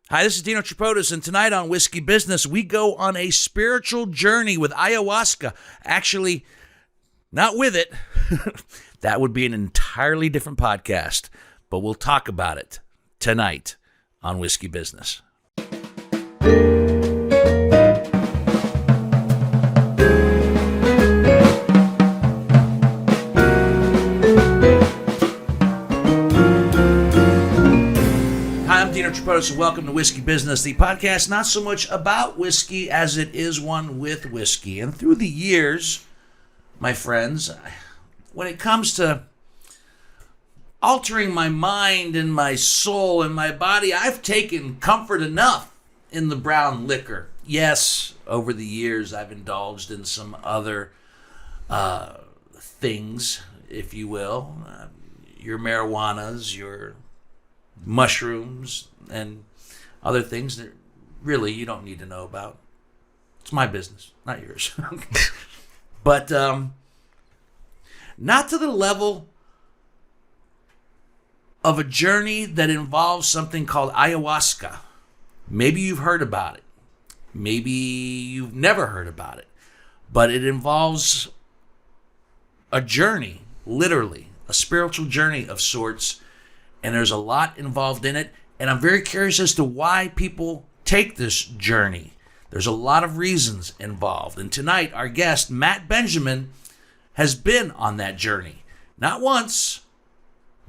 Hi, this is Dino Tripodis, and tonight on Whiskey Business, we go on a spiritual journey with ayahuasca. Actually, not with it. That would be an entirely different podcast, but we'll talk about it tonight on Whiskey Business. And welcome to Whiskey Business, the podcast not so much about whiskey as it is one with whiskey. And through the years, my friends, when it comes to altering my mind and my soul and my body, I've taken comfort enough in the brown liquor. Yes, over the years, I've indulged in some other things, if you will. Your marijuanas, your mushrooms, and other things that really you don't need to know about. It's my business, not yours. But not to the level of a journey that involves something called ayahuasca. Maybe you've heard about it. Maybe you've never heard about it. But it involves a journey, literally, a spiritual journey of sorts. And there's a lot involved in it. And I'm very curious as to why people take this journey. There's a lot of reasons involved. And tonight, our guest, Matt Benjamin, has been on that journey. Not once,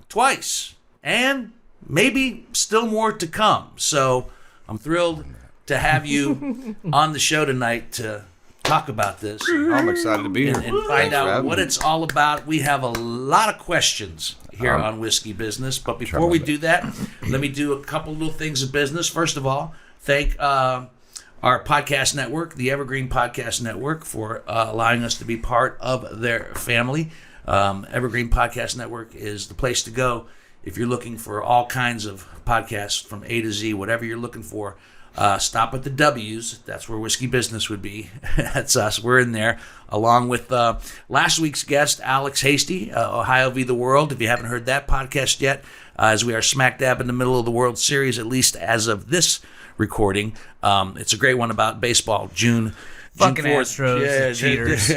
twice, and maybe still more to come. So I'm thrilled to have you on the show tonight to talk about this. I'm excited to be here. And find out what it's all about. We have a lot of questions here on Whiskey Business. But before we do that, let me do a couple little things of business. First of all, thank our podcast network, the Evergreen Podcast Network, for allowing us to be part of their family. Evergreen Podcast Network is the place to go if you're looking for all kinds of podcasts from A to Z, whatever you're looking for. Stop at the W's. That's where Whiskey Business would be. That's us. We're in there, along with last week's guest, Alex Hasty, Ohio v. the World. If you haven't heard that podcast yet, as we are smack dab in the middle of the World Series, at least as of this recording. It's a great one about baseball. June Fucking 4th. Astros, cheaters.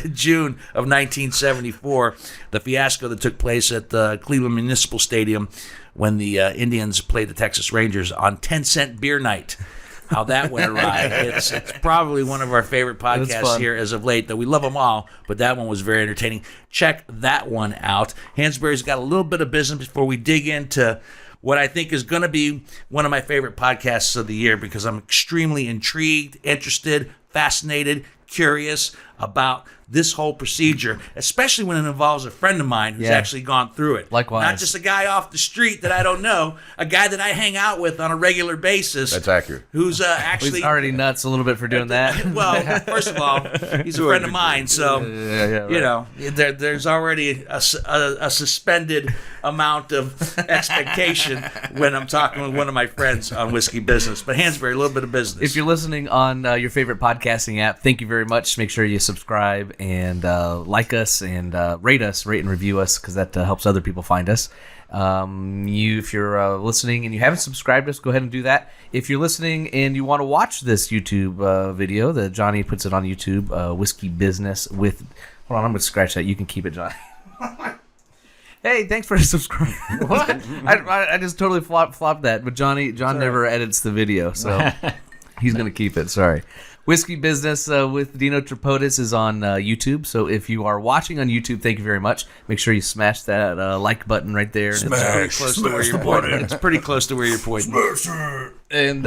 No. June of 1974, the fiasco that took place at the Cleveland Municipal Stadium when the Indians played the Texas Rangers on 10-cent beer night. How that went awry. It's probably one of our favorite podcasts here as of late, though we love them all, but that one was very entertaining. Check that one out. Hansberry's got a little bit of business before we dig into what I think is going to be one of my favorite podcasts of the year, because I'm extremely intrigued, interested, fascinated, curious about this whole procedure, especially when it involves a friend of mine who's actually gone through it. Likewise. Not just a guy off the street that I don't know, a guy that I hang out with on a regular basis. That's accurate. Who's actually... He's already nuts a little bit for doing that. Well, first of all, he's a friend of mine, so, right. you know, there's already a suspended amount of expectation when I'm talking with one of my friends on Whiskey Business. But Hansberry, a little bit of business. If you're listening on your favorite podcasting app, thank you very much. Make sure you subscribe and like us and rate and review us, because that helps other people find us. If you're listening and you haven't subscribed us, go ahead and do that. If you're listening and you want to watch this YouTube video, that Johnny puts it on YouTube, Whiskey Business with... Hold on, I'm going to scratch that. You can keep it, Johnny. Hey, thanks for subscribing. What? I just totally flopped that, but John never edits the video, so he's going to keep it. Sorry. Whiskey Business with Dino Tripodis is on YouTube. So if you are watching on YouTube, thank you very much. Make sure you smash that like button right there. It's pretty close to where you're pointing. It's pretty close to where you're pointing. And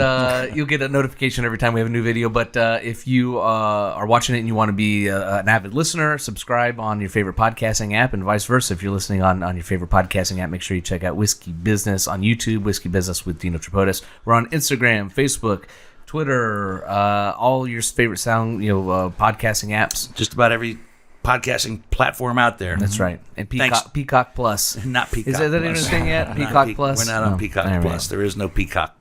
you'll get a notification every time we have a new video. But if you are watching it and you want to be an avid listener, subscribe on your favorite podcasting app, and vice versa. If you're listening on your favorite podcasting app, make sure you check out Whiskey Business on YouTube, Whiskey Business with Dino Tripodis. We're on Instagram, Facebook, Twitter, all your favorite podcasting apps. Just about every podcasting platform out there. That's right. And Peacock Plus. Not Peacock Is that Plus. even a thing yet? Peacock Plus? We're not on Peacock Plus. There is no Peacock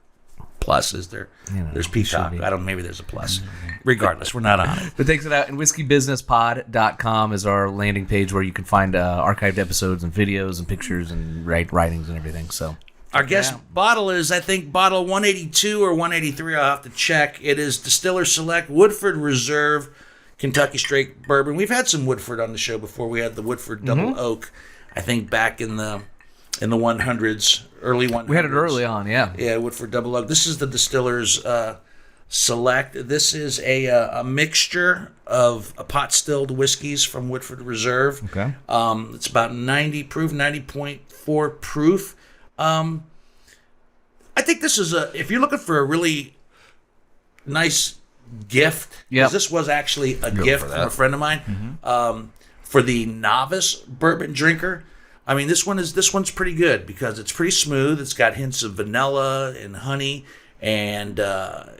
Plus, is there? There's Peacock. I don't know, maybe there's a plus. Regardless, we're not on it. But takes it out. And whiskeybusinesspod.com is our landing page where you can find archived episodes and videos and pictures and writings and everything. So Our guest bottle is, I think, bottle 182 or 183. I'll have to check. It is Distiller Select Woodford Reserve Kentucky Straight Bourbon. We've had some Woodford on the show before. We had the Woodford Double Oak, I think, back in the 100s, early 100s. We had it early on, yeah. Yeah, Woodford Double Oak. This is the Distiller's Select. This is a mixture of pot stilled whiskeys from Woodford Reserve. Okay. It's about 90 proof, 90.4 proof. I think this is if you're looking for a really nice gift, because this was actually a gift from a friend of mine, for the novice bourbon drinker. I mean, this one's pretty good because it's pretty smooth. It's got hints of vanilla and honey, and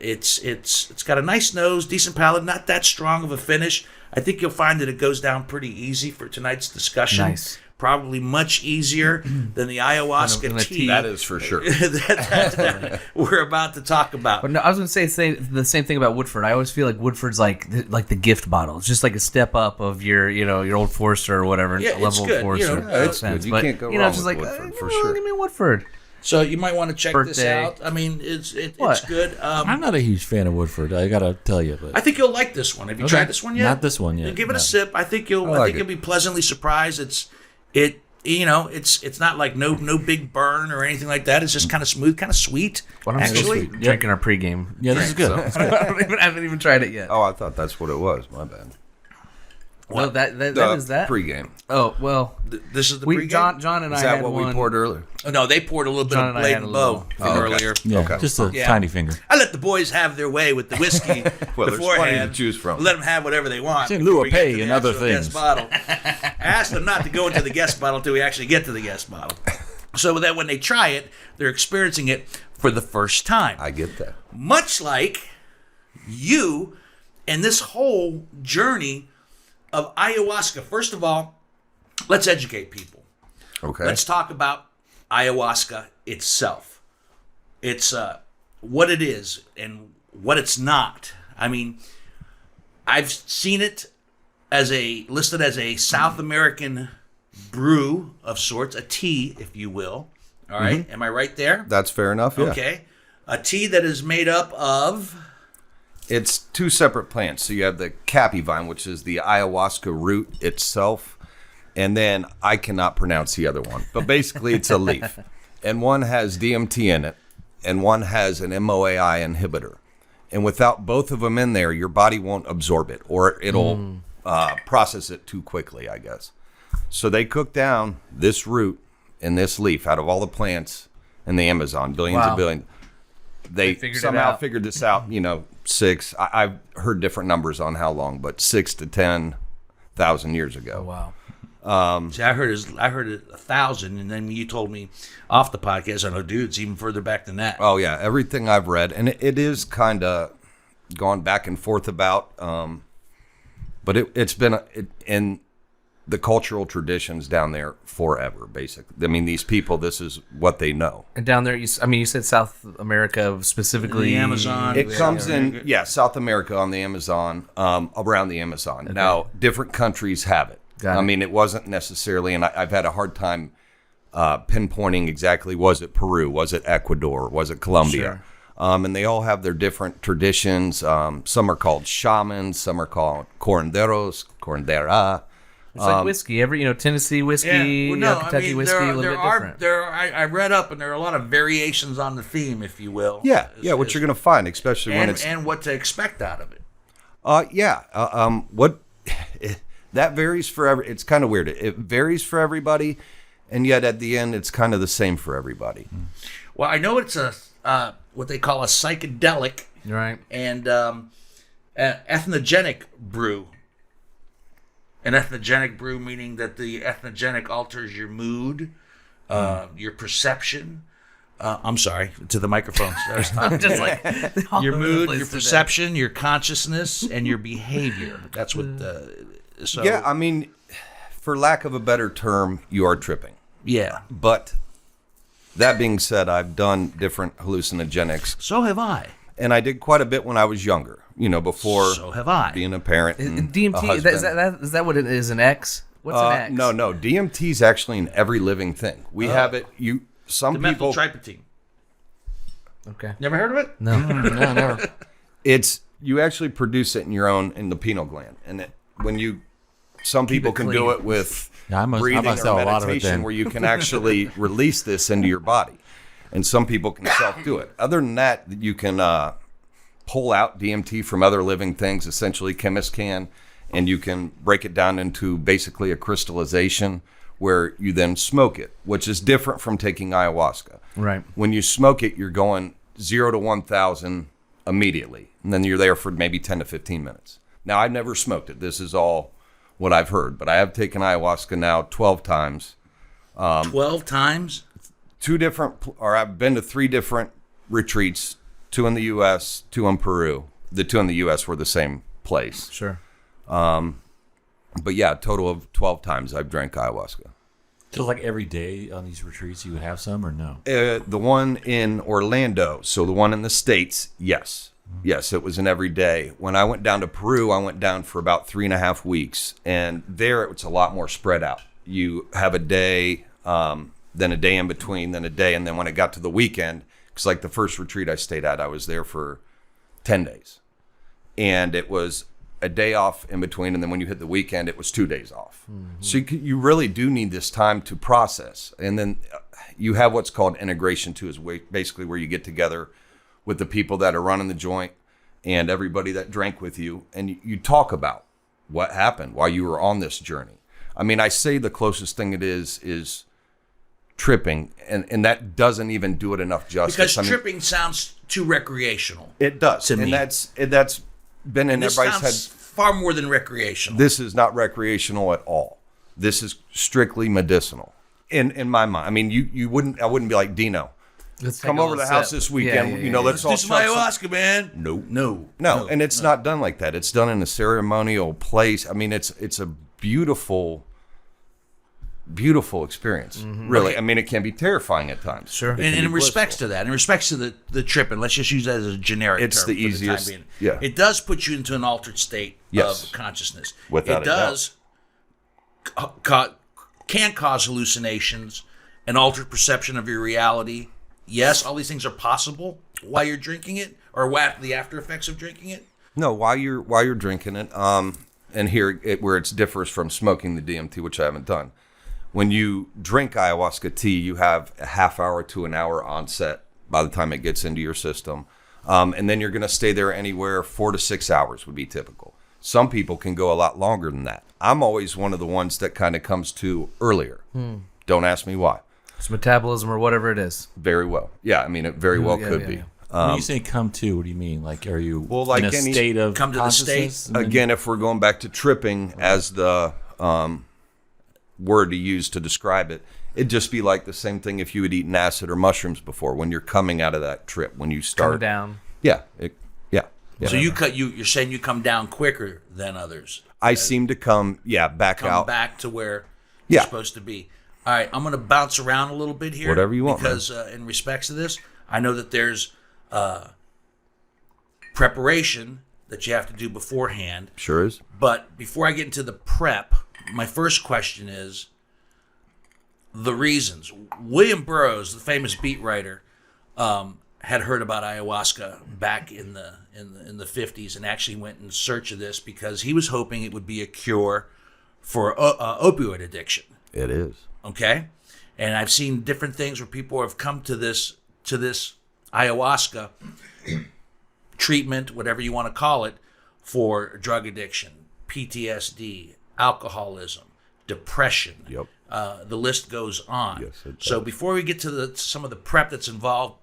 it's got a nice nose, decent palate, not that strong of a finish. I think you'll find that it goes down pretty easy for tonight's discussion. Nice. Probably much easier than the ayahuasca tea. That is for sure. that we're about to talk about. But no, I was going to say the same thing about Woodford. I always feel like Woodford's like the gift bottle. It's just like a step up of your old Forester or whatever level it's good. of Forester. It's good. You can't go wrong just with like Woodford for sure. Give me Woodford. So you might want to check this Birthday. out. I mean, it's What? good. I'm not a huge fan of Woodford. I gotta tell you, but I think you'll like this one. Have you tried this one yet? Not this one yet. Then give it no. a sip. I think you'll be pleasantly surprised. It's not like no big burn or anything like that. It's just kind of smooth, kind of sweet. Actually, Drinking our pregame. Yeah, this is good. So. I haven't even tried it yet. Oh, I thought that's what it was. My bad. Well, that is that. Pregame. Oh well, this is the we pregame? John and Is I that had what one. we poured earlier? Oh, no, they poured a little bit John of and I blade had and a bow little- earlier. Yeah, Okay. just a Yeah. tiny finger. I let the boys have their way with the whiskey Well, there's beforehand. plenty to choose from. Let them have whatever they want. It's in lieu before of we get pay to the and other actual guest things. bottle. I asked them not to go into the guest bottle until we actually get to the guest bottle, so that when they try it, they're experiencing it for the first time. I get that. Much like you and this whole journey of ayahuasca. First of all, let's educate people. Okay. Let's talk about ayahuasca itself. It's what it is and what it's not. I mean, I've seen it listed as a South American brew of sorts, a tea, if you will. All right, am I right there? That's fair enough. Yeah. Okay, a tea that is made up of. It's two separate plants. So you have the cappy vine, which is the ayahuasca root itself, and then I cannot pronounce the other one, but basically it's a leaf, and one has DMT in it, and one has an MOAI inhibitor, and without both of them in there, your body won't absorb it, or it'll process it too quickly, I guess. So they cook down this root and this leaf out of all the plants in the Amazon, billions and billions. They figured it somehow out. figured this out, I've heard different numbers on how long, but 6,000 to 10,000 years ago. Wow. See, I heard it 1,000, and then you told me off the podcast. I know, dude, it's even further back than that. Oh, yeah, everything I've read. And it is kind of gone back and forth about, but it's been in the cultural traditions down there forever, basically. I mean, these people, this is what they know. And down there, you said South America specifically. The Amazon. It comes in, South America on the Amazon, around the Amazon. Okay. Now, different countries have it. Got it. I mean, it wasn't necessarily, and I've had a hard time pinpointing exactly, was it Peru, was it Ecuador, was it Colombia? Sure. And they all have their different traditions. Some are called shamans, some are called curanderos, curandera. It's like whiskey. Tennessee whiskey, Kentucky whiskey, a little bit different. I read up, and there are a lot of variations on the theme, if you will. Yeah, what you're going to find, especially when it's... And what to expect out of it. What... That varies for it's kind of weird. It varies for everybody, and yet at the end, it's kind of the same for everybody. Well, I know it's a what they call a psychedelic, Right. and ethnogenic brew. An ethnogenic brew meaning that the ethnogenic alters your mood, your perception. I'm sorry, to the microphone. Just like Your mood, your perception, your consciousness, and your behavior. That's what. So Yeah, I mean, for lack of a better term, you are tripping. yeah. But that being said, I've done different hallucinogenics, So have I. and I did quite a bit when I was younger. Before So have I. being a parent. And DMT. a husband. Is that what it is? An X? What's an X? No. DMT is actually in every living thing. We have it. some the people, methyltryptamine. Okay. Never heard of it? No. No, never. you actually produce it in the pineal gland, and some people it can clean. do it with Yeah, I must breathing sell or a lot of it meditation, then. where you can actually release this into your body, and some people can self-do it. Other than that, you can pull out DMT from other living things. Essentially, chemists can, and you can break it down into basically a crystallization where you then smoke it, which is different from taking ayahuasca. Right. When you smoke it, you're going 0 to 1,000 immediately, and then you're there for maybe 10 to 15 minutes. Now, I've never smoked it. This is all what I've heard, but I have taken ayahuasca now 12 times. 12 times? I've been to 3 different retreats, 2 in the U.S., 2 in Peru. The 2 in the U.S. were the same place. Sure. But yeah, a total of 12 times I've drank ayahuasca. So like every day on these retreats, you would have some or no? The one in Orlando, so the one in the States, yes. Yes, it was an every day. When I went down to Peru, I went down for about 3.5 weeks. And there it's a lot more spread out. You have a day, then a day in between, then a day. And then when it got to the weekend, because like the first retreat I stayed at, I was there for 10 days. And it was a day off in between. And then when you hit the weekend, it was 2 days off. Mm-hmm. So you really do need this time to process. And then you have what's called integration too, is basically where you get together with the people that are running the joint and everybody that drank with you. And you talk about what happened while you were on this journey. I mean, I say the closest thing it is tripping, and that doesn't even do it enough justice. Because tripping sounds too recreational. It does. To and me. that's been in This everybody's sounds head. far more than recreational. This is not recreational at all. This is strictly medicinal. In my mind. I mean, I wouldn't be like, Dino, Let's come take a over to the little house sip. this weekend. Let's all do some chug some- ayahuasca, man. No. And it's not done like that. It's done in a ceremonial place. I mean, it's a beautiful experience. Mm-hmm. Really. Okay. I mean, it can be terrifying at times. Sure. It And can in be respects blissful. to that, in respects to the trip, and let's just use that as a generic It's term the for easiest- time being. yeah. It does put you into an altered state Yes. of consciousness. Without it a doubt. does can cause hallucinations, an altered perception of your reality. Yes, all these things are possible while you're drinking it, or the after effects of drinking it. No, while you're drinking it, and here where it differs from smoking the DMT, which I haven't done. When you drink ayahuasca tea, you have a half hour to an hour onset by the time it gets into your system, and then you're going to stay there anywhere 4 to 6 hours would be typical. Some people can go a lot longer than that. I'm always one of the ones that kind of comes to earlier. Don't ask me why. It's metabolism or whatever it is. Very well. Yeah, I mean, it very well Yeah, could yeah, be. yeah. When you say come to, what do you mean? Like, are you like in a any- state of Come to the state. consciousness? And then- Again, if we're going back to tripping as the word to use to describe it, it'd just be like the same thing if you had eaten acid or mushrooms before. When you're coming out of that trip, when you start Come down. yeah. So you're saying you come down quicker than others. I seem to come back Come out. back to where Yeah. you're supposed to be. All right, I'm going to bounce around a little bit here. Whatever you want, Because in respects to this, I know that there's preparation that you have to do beforehand. Sure is. But before I get into the prep, my first question is the reasons. William Burroughs, the famous beat writer, had heard about ayahuasca back in the 50s and actually went in search of this because he was hoping it would be a cure for opioid addiction. It is. Okay, and I've seen different things where people have come to this ayahuasca treatment, whatever you want to call it, for drug addiction, PTSD, alcoholism, depression. Yep. The list goes on. Yes, it So before we get to some of the prep that's involved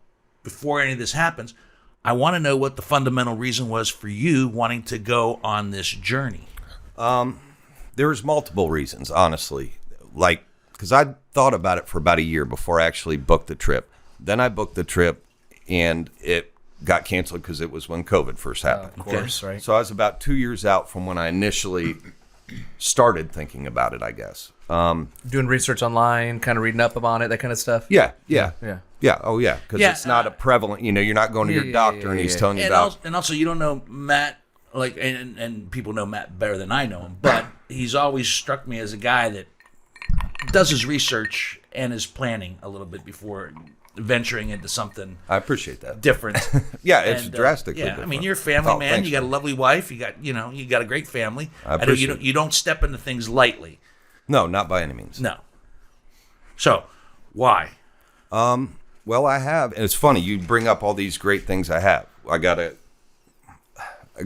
before any of this happens, I want to know what the fundamental reason was for you wanting to go on this journey. There's multiple reasons, honestly. Like, because I thought about it for about a year before I actually booked the trip. Then I booked the trip, and it got canceled because it was when COVID first happened. Of course, right? So I was about 2 years out from when I initially started thinking about it, I guess. Doing research online, kind of reading up on it, that kind of stuff. Yeah. Oh, yeah. Because Yeah, it's not a prevalent, you're not going to your doctor and he's telling you And about. also, you don't know Matt, and people know Matt better than I know him, but he's always struck me as a guy that does his research and his planning a little bit before venturing into something I appreciate that. different. Yeah, it's And, drastically yeah, different. I mean, you're a family man. thanks, You got a lovely wife. You got a great family. I know appreciate you don't step into things lightly. No, not by any means. No. So, why? Well, I have. And it's funny, you bring up all these great things I have. I got a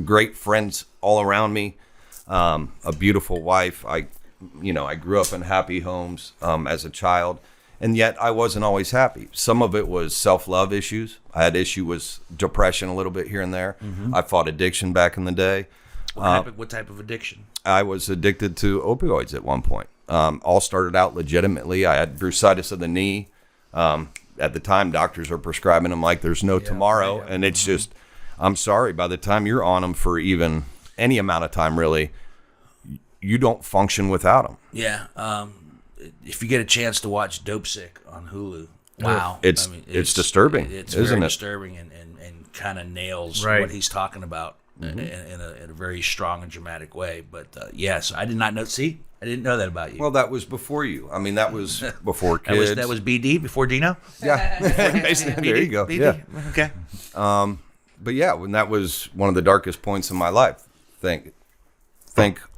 great friends all around me, a beautiful wife. I grew up in happy homes as a child, and yet I wasn't always happy. Some of it was self-love issues. I had issue with depression a little bit here and there. I fought addiction back in the day. What type of addiction? I was addicted to opioids at one point. All started out legitimately. I had bursitis of the knee. At the time, doctors are prescribing them like there's no tomorrow. Yeah. And it's just, I'm sorry, by the time you're on them for even any amount of time, really, you don't function without them. Yeah. If you get a chance to watch Dope Sick on Hulu, Wow. It's disturbing, It's isn't very it? disturbing and kind of nails Right. what he's talking about in a very strong and dramatic way. But yes, I did not know. See, I didn't know that about you. Well, that was before you. I mean, that was before kids. that was BD before Dino. yeah. Basically, there you go. BD? Yeah. Okay. But yeah, when that was one of the darkest points in my life. Think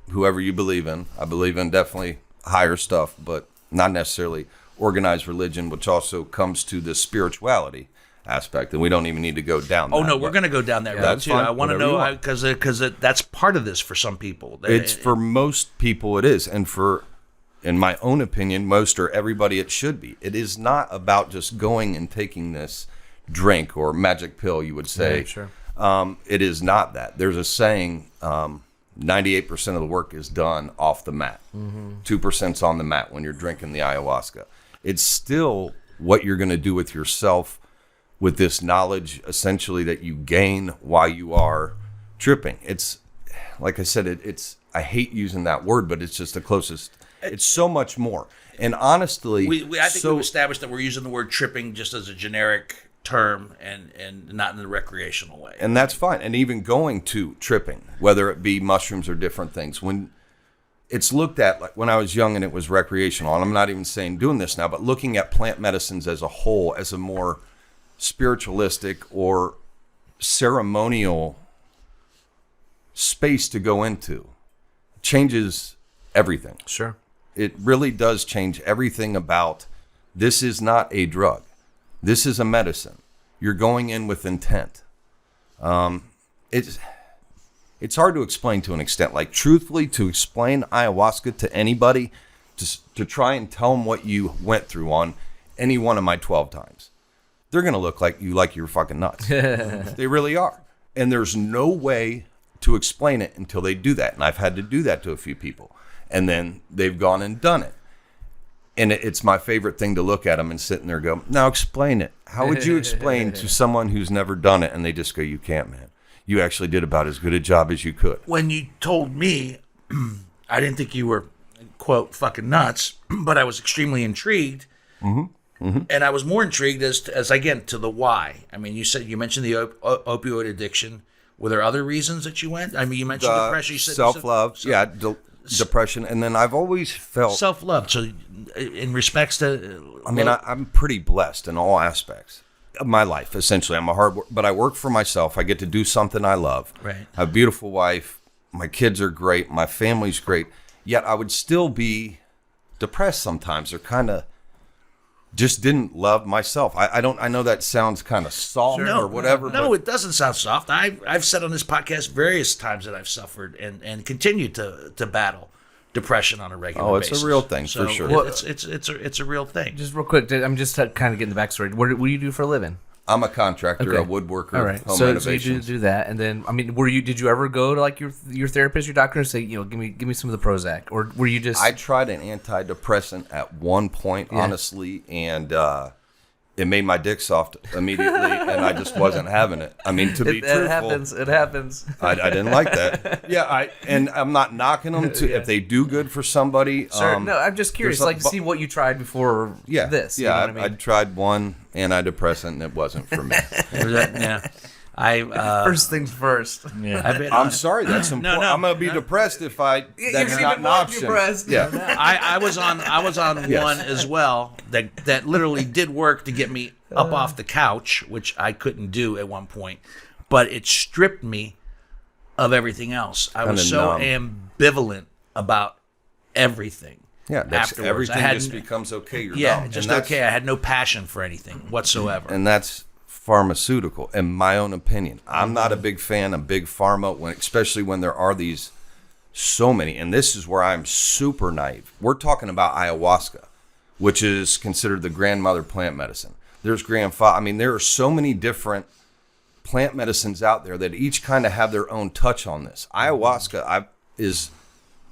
whoever you believe in. I believe in definitely higher stuff, but not necessarily organized religion, which also comes to the spirituality aspect, and we don't even need to go down that. Oh no, we're going to go down that road that's too. fine. I want to Whatever you know want. because that's part of this for some people. It's for most people it is, and in my own opinion, most or everybody it should be. It is not about just going and taking this drink or magic pill, you would say. sure. It is not that. There's a saying, 98% of the work is done off the mat. 2%'s on the mat when you're drinking the ayahuasca. It's still what you're going to do with yourself with this knowledge, essentially, that you gain while you are tripping. It's, like I said, it's I hate using that word, but it's just the closest. It's so much more. And honestly, I think we've established that we're using the word tripping just as a generic term and not in a recreational way. and that's fine. And even going to tripping, whether it be mushrooms or different things, when it's looked at, like when I was young and it was recreational, and I'm not even saying doing this now, but looking at plant medicines as a whole, as a more spiritualistic or ceremonial space to go into, changes everything. Sure. It really does change everything about this is not a drug. This is a medicine. You're going in with intent. It's hard to explain to an extent. Like, truthfully, to explain ayahuasca to anybody, to try and tell them what you went through on any one of my 12 times, they're going to look like you're fucking nuts. They really are. And there's no way to explain it until they do that. And I've had to do that to a few people. And then they've gone and done it. And it's my favorite thing to look at them and sit in there and go, now explain it. How would you explain to someone who's never done it? And they just go, you can't, man. You actually did about as good a job as you could. When you told me, I didn't think you were, quote, fucking nuts, but I was extremely intrigued. And I was more intrigued as again, to the why. I mean, you mentioned the opioid addiction. Were there other reasons that you went? I mean, you mentioned depression. You said Self-love, depression. And then I've always felt... self-love. So in respects to... I mean, I'm pretty blessed in all aspects of my life, essentially. I'm a hard worker, but I work for myself. I get to do something I love. Right. I have a beautiful wife. My kids are great. My family's great. Yet I would still be depressed sometimes, or kind of just didn't love myself. I know that sounds kind of soft or whatever. No, but it doesn't sound soft. I've said on this podcast various times that I've suffered and continue to battle depression on a regular basis. It's a real thing, So for sure. It's a real thing. Just real quick, I'm just kind of getting the backstory. What do you do for a living? I'm a contractor, Okay. a woodworker, All right. home So you renovations. do that, and then I mean, did you ever go to like your therapist, your doctor, and say, give me some of the Prozac, or were you just? I tried an antidepressant at one point, honestly, and it made my dick soft immediately, and I just wasn't having it. I mean, to be truthful, It happens. I didn't like that. Yeah, and I'm not knocking them if they do good for somebody. Sure. No, I'm just curious, there's like to see what you tried before this. Yeah, You know what I mean? I tried one antidepressant, and it wasn't for me. Yeah. First things first. Yeah. I'm sorry, that's important. no, I'm gonna be depressed if that's You're not even an more option. depressed. Yeah. I was on Yes. one as well that literally did work to get me up off the couch, which I couldn't do at one point, but it stripped me of everything else. I was so ambivalent about everything. Yeah, that's afterwards. everything I had, just becomes okay. You're yeah, numb. just And that's- okay. I had no passion for anything whatsoever. And that's pharmaceutical, in my own opinion. I'm not a big fan of big pharma, especially when there are these so many. And this is where I'm super naive. We're talking about ayahuasca, which is considered the grandmother plant medicine. There's grandfather. I mean, there are so many different plant medicines out there that each kind of have their own touch on this. Ayahuasca is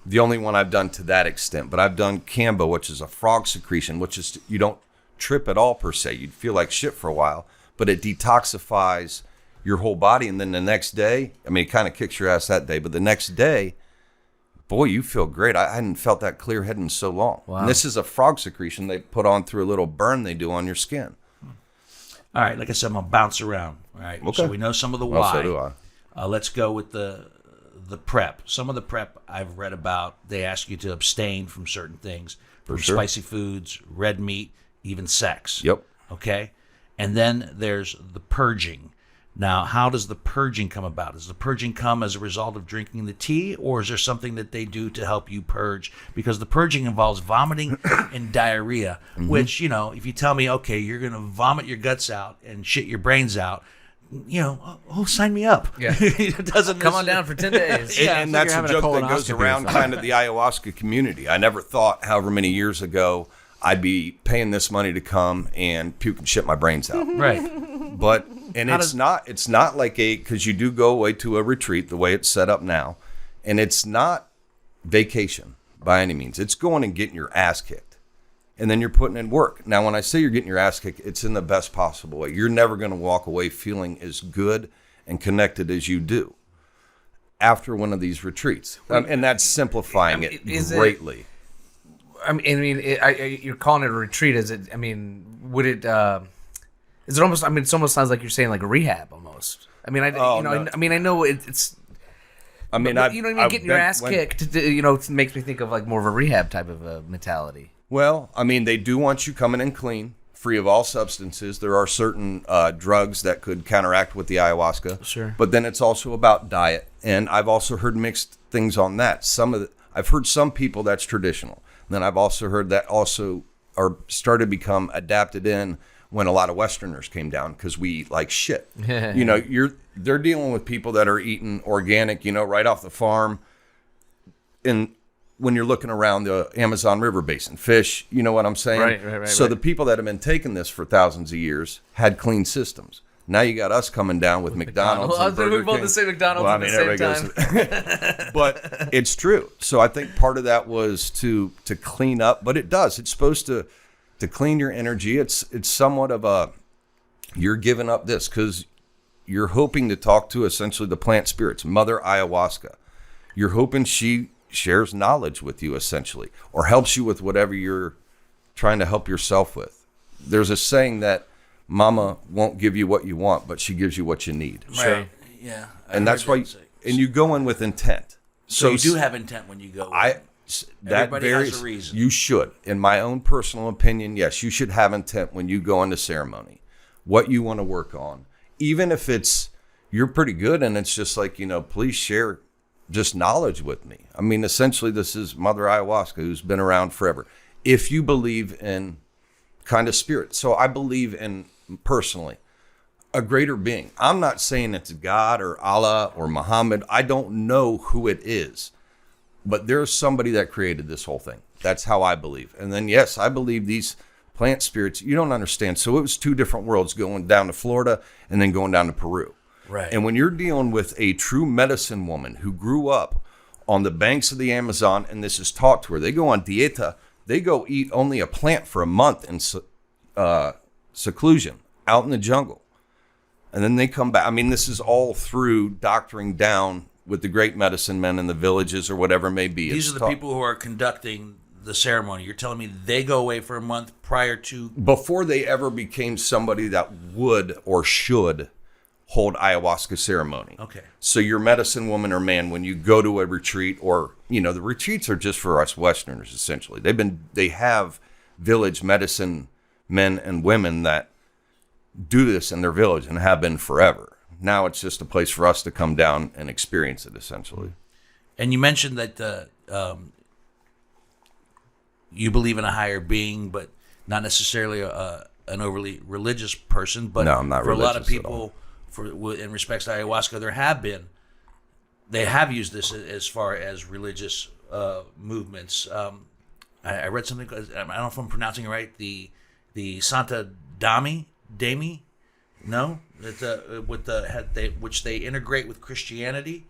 the only one I've done to that extent, but I've done Kambo, which is a frog secretion, which is you don't trip at all per se. You'd feel like shit for a while, but it detoxifies your whole body. And then the next day, I mean, it kind of kicks your ass that day, but the next day, boy, you feel great. I hadn't felt that clear head in so long. Wow. And this is a frog secretion they put on through a little burn they do on your skin. All right, like I said, I'm gonna bounce around. All right, Okay. so we know some of the Well, why. so do I. Let's go with the prep. Some of the prep I've read about, they ask you to abstain from certain things, from sure. spicy foods, red meat, even sex. Yep. Okay, and then there's the purging. Now, how does the purging come about? Does the purging come as a result of drinking the tea, or is there something that they do to help you purge? Because the purging involves vomiting and diarrhea, which, if you tell me, okay, you're going to vomit your guts out and shit your brains out, sign me up. Yeah. It doesn't Come on down for 10 days. And like that's you're a having a joke that goes colonoscopy or around something. kind of the ayahuasca community. I never thought, however many years ago, I'd be paying this money to come and puke and shit my brains out. Right. But it's not like because you do go away to a retreat the way it's set up now, and it's not vacation by any means. It's going and getting your ass kicked, and then you're putting in work. Now, when I say you're getting your ass kicked, it's in the best possible way. You're never going to walk away feeling as good and connected as you do after one of these retreats, and that's simplifying it greatly. You're calling it a retreat. Is it? I mean, would it? Is it almost? I mean, it almost sounds like you're saying like a rehab almost. I mean, no. I know it's. I mean, But, getting your ass kicked. It makes me think of like more of a rehab type of a mentality. Well, I mean, they do want you coming in clean, free of all substances. There are certain drugs that could counteract with the ayahuasca. Sure. But then it's also about diet, and I've also heard mixed things on that. I've heard some people that's traditional. Then I've also heard that also started to become adapted in when a lot of Westerners came down because we eat like shit. They're dealing with people that are eating organic, right off the farm. And when you're looking around the Amazon River Basin, fish, you know what I'm saying? Right. So the people that have been taking this for thousands of years had clean systems. Now you got us coming down with McDonald's. Well, and Burger we both King. say McDonald's Well, at the same time. But it's true. So I think part of that was to clean up, but it does. It's supposed to clean your energy. It's somewhat of you're giving up this because you're hoping to talk to essentially the plant spirits, Mother Ayahuasca. You're hoping she shares knowledge with you essentially, or helps you with whatever you're trying to help yourself with. There's a saying that Mama won't give you what you want, but she gives you what you need. Right. Yeah. And that's why, and you go in with intent. So you do have intent when you go. That Everybody has varies. a reason. You should. In my own personal opinion, yes, you should have intent when you go into ceremony. What you want to work on. Even if you're pretty good and it's just like, please share just knowledge with me. I mean, essentially, this is Mother Ayahuasca who's been around forever. If you believe in kind of spirit. So I believe in, personally, a greater being. I'm not saying it's God or Allah or Muhammad. I don't know who it is. But there's somebody that created this whole thing. That's how I believe. And then, yes, I believe these plant spirits, you don't understand. So it was two different worlds, going down to Florida and then going down to Peru. Right. And when you're dealing with a true medicine woman who grew up on the banks of the Amazon, and this is taught to her, they go on dieta, they go eat only a plant for a month in seclusion out in the jungle. And then they come back. I mean, this is all through doctoring down with the great medicine men in the villages or whatever it may be. These are the people who are conducting the ceremony. You're telling me they go away for a month prior to... Before they ever became somebody that would or should hold ayahuasca ceremony. Okay. So your medicine woman or man, when you go to a retreat, or the retreats are just for us Westerners essentially. They have village medicine men and women that do this in their village and have been forever. Now it's just a place for us to come down and experience it essentially. And you mentioned that you believe in a higher being, but not necessarily an overly religious person. But no, I'm not for a lot religious of people, in respects to ayahuasca, they have used this as far as religious movements. I read something. I don't know if I'm pronouncing it right. The Santa Dami, no, which they integrate with Christianity,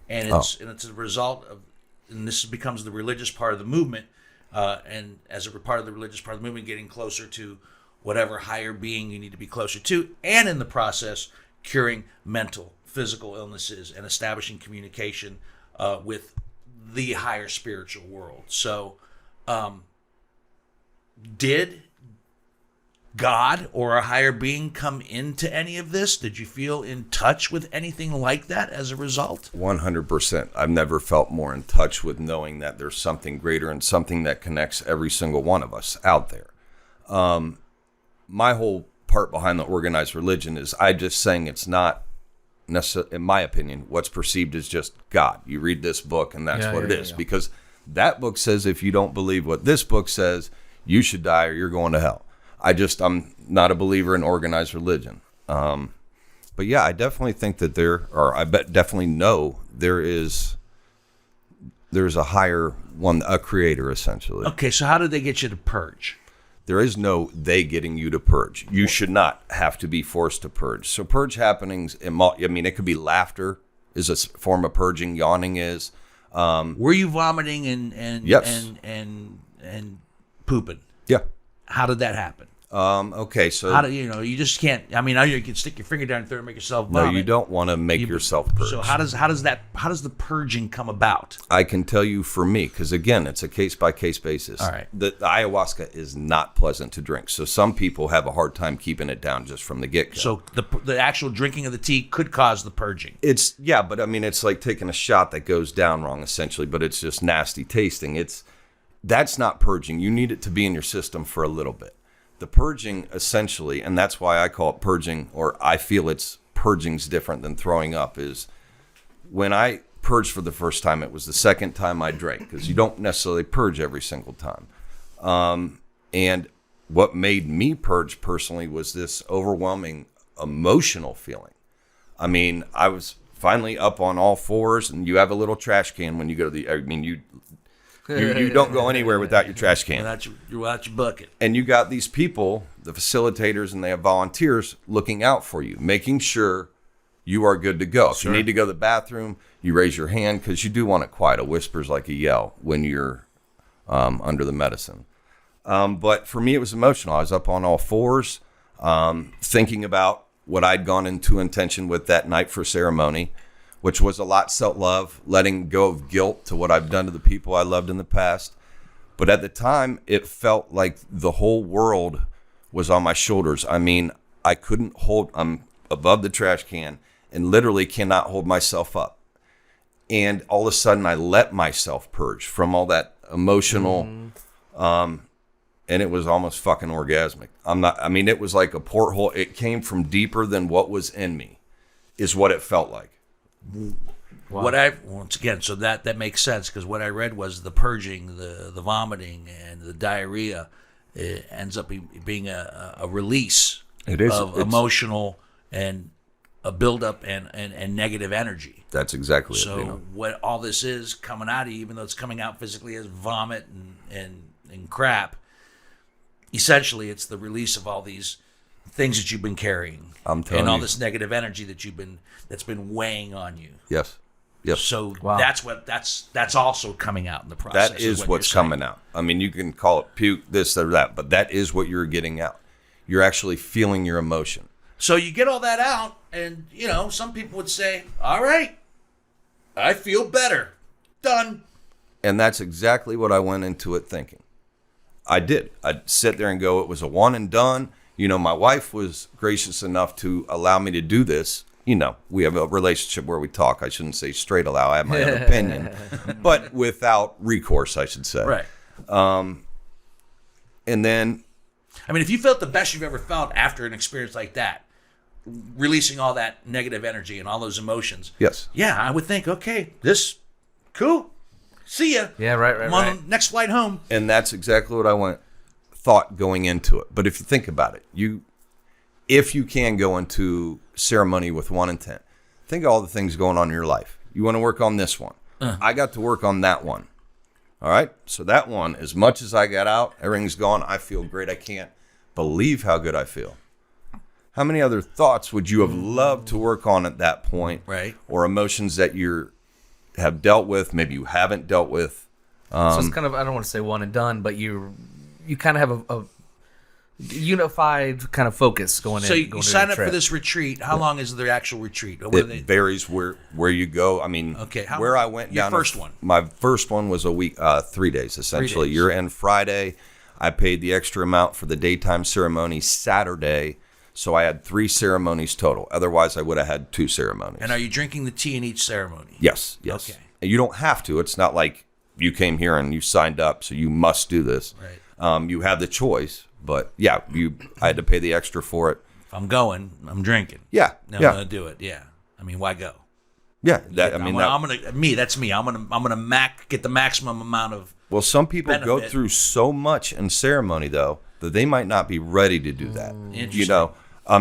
and it's a result of, and this becomes the religious part of the movement, and as a part of the religious part of the movement, getting closer to whatever higher being you need to be closer to, and in the process, curing mental, physical illnesses and establishing communication with the higher spiritual world. So, did God or a higher being come into any of this? Did you feel in touch with anything like that as a result? 100%. I've never felt more in touch with knowing that there's something greater and something that connects every single one of us out there. My whole part behind the organized religion is I just saying it's not necessarily, in my opinion, what's perceived as just God. You read this book and that's what it is. Because that book says if you don't believe what this book says, you should die or you're going to hell. I'm not a believer in organized religion. But yeah, I definitely think that definitely know there's a higher one, a creator essentially. Okay, so how did they get you to purge? There is no they getting you to purge. You should not have to be forced to purge. So purge happenings, it could be laughter is a form of purging. Yawning is. Were you vomiting and yes. and pooping? Yeah. How did that happen? Okay, so how do you just can't? I mean, you can stick your finger down your throat and make yourself vomit. No, you don't want to make yourself purge. So how does the purging come about? I can tell you for me, because again, it's a case by case basis. All right. The ayahuasca is not pleasant to drink, so some people have a hard time keeping it down just from the get go. So the actual drinking of the tea could cause the purging. But I mean, it's like taking a shot that goes down wrong essentially, but it's just nasty tasting. That's not purging. You need it to be in your system for a little bit. The purging essentially, and that's why I call it purging, or I feel purging's different than throwing up, is when I purged for the first time, it was the second time I drank, because you don't necessarily purge every single time. And what made me purge personally was this overwhelming emotional feeling. I mean, I was finally up on all fours, and you have a little trash can when you go to you don't go anywhere without your trash can. Without your bucket. And you got these people, the facilitators, and they have volunteers looking out for you, making sure you are good to go. If you need to go to the bathroom, you raise your hand, because you do want it quiet. A whisper's like a yell when you're under the medicine. But for me, it was emotional. I was up on all fours, thinking about what I'd gone into intention with that night for ceremony, which was a lot self-love, letting go of guilt to what I've done to the people I loved in the past. But at the time, it felt like the whole world was on my shoulders. I mean, I'm above the trash can and literally cannot hold myself up. And all of a sudden, I let myself purge from all that emotional, and it was almost fucking orgasmic. It was like a porthole. It came from deeper than what was in me, is what it felt like. Wow. So that makes sense, because what I read was the purging, the vomiting, and the diarrhea, it ends up being a release of emotional and a buildup and negative energy. That's exactly it. So what all this is coming out of you, even though it's coming out physically as vomit and crap, essentially it's the release of all these things that you've been carrying, and all this negative energy that's been weighing on you. Yes. Yep. So that's also coming out in the process. That is what's coming out. I mean, you can call it puke, this or that, but that is what you're getting out. You're actually feeling your emotion. So you get all that out, and some people would say, "All right, I feel better, done." And that's exactly what I went into it thinking. I did. I'd sit there and go, it was a one and done. My wife was gracious enough to allow me to do this we have a relationship where we talk. I shouldn't say straight allow. I have my own opinion, but without recourse, I should say. Right. And then, I mean, if you felt the best you've ever felt after an experience like that, releasing all that negative energy and all those emotions. yes. Yeah, I would think, okay, this, cool. See ya. Yeah, right. I'm on the next flight home. And that's exactly what I thought going into it. But if you think about it, if you can go into ceremony with one intent, think of all the things going on in your life. You want to work on this one. I got to work on that one. All right. So that one, as much as I got out, everything's gone. I feel great. I can't believe how good I feel. How many other thoughts would you have loved to work on at that point? Right. Or emotions that you have dealt with, maybe you haven't dealt with. So it's kind of, I don't want to say one and done, but you kind of have a unified kind of focus going in. So you sign up for this retreat. How long is the actual retreat? Or what It varies where you go. I mean, okay, where I went your down. First one. My first one was a week, 3 days essentially. 3 days. You're in Friday. I paid the extra amount for the daytime ceremony Saturday, so I had 3 ceremonies total. Otherwise, I would have had 2 ceremonies. And are you drinking the tea in each ceremony? Yes. Okay. And you don't have to. It's not like you came here and you signed up, so you must do this. Right. You have the choice, but yeah, I had to pay the extra for it. If I'm going, I'm drinking. Yeah. No, I'm yeah. gonna do it. Yeah. I mean, why go? Yeah. That's me. I'm gonna get the maximum amount of. Well, some people go benefit. through so much in ceremony, though, that they might not be ready to do that. Interesting.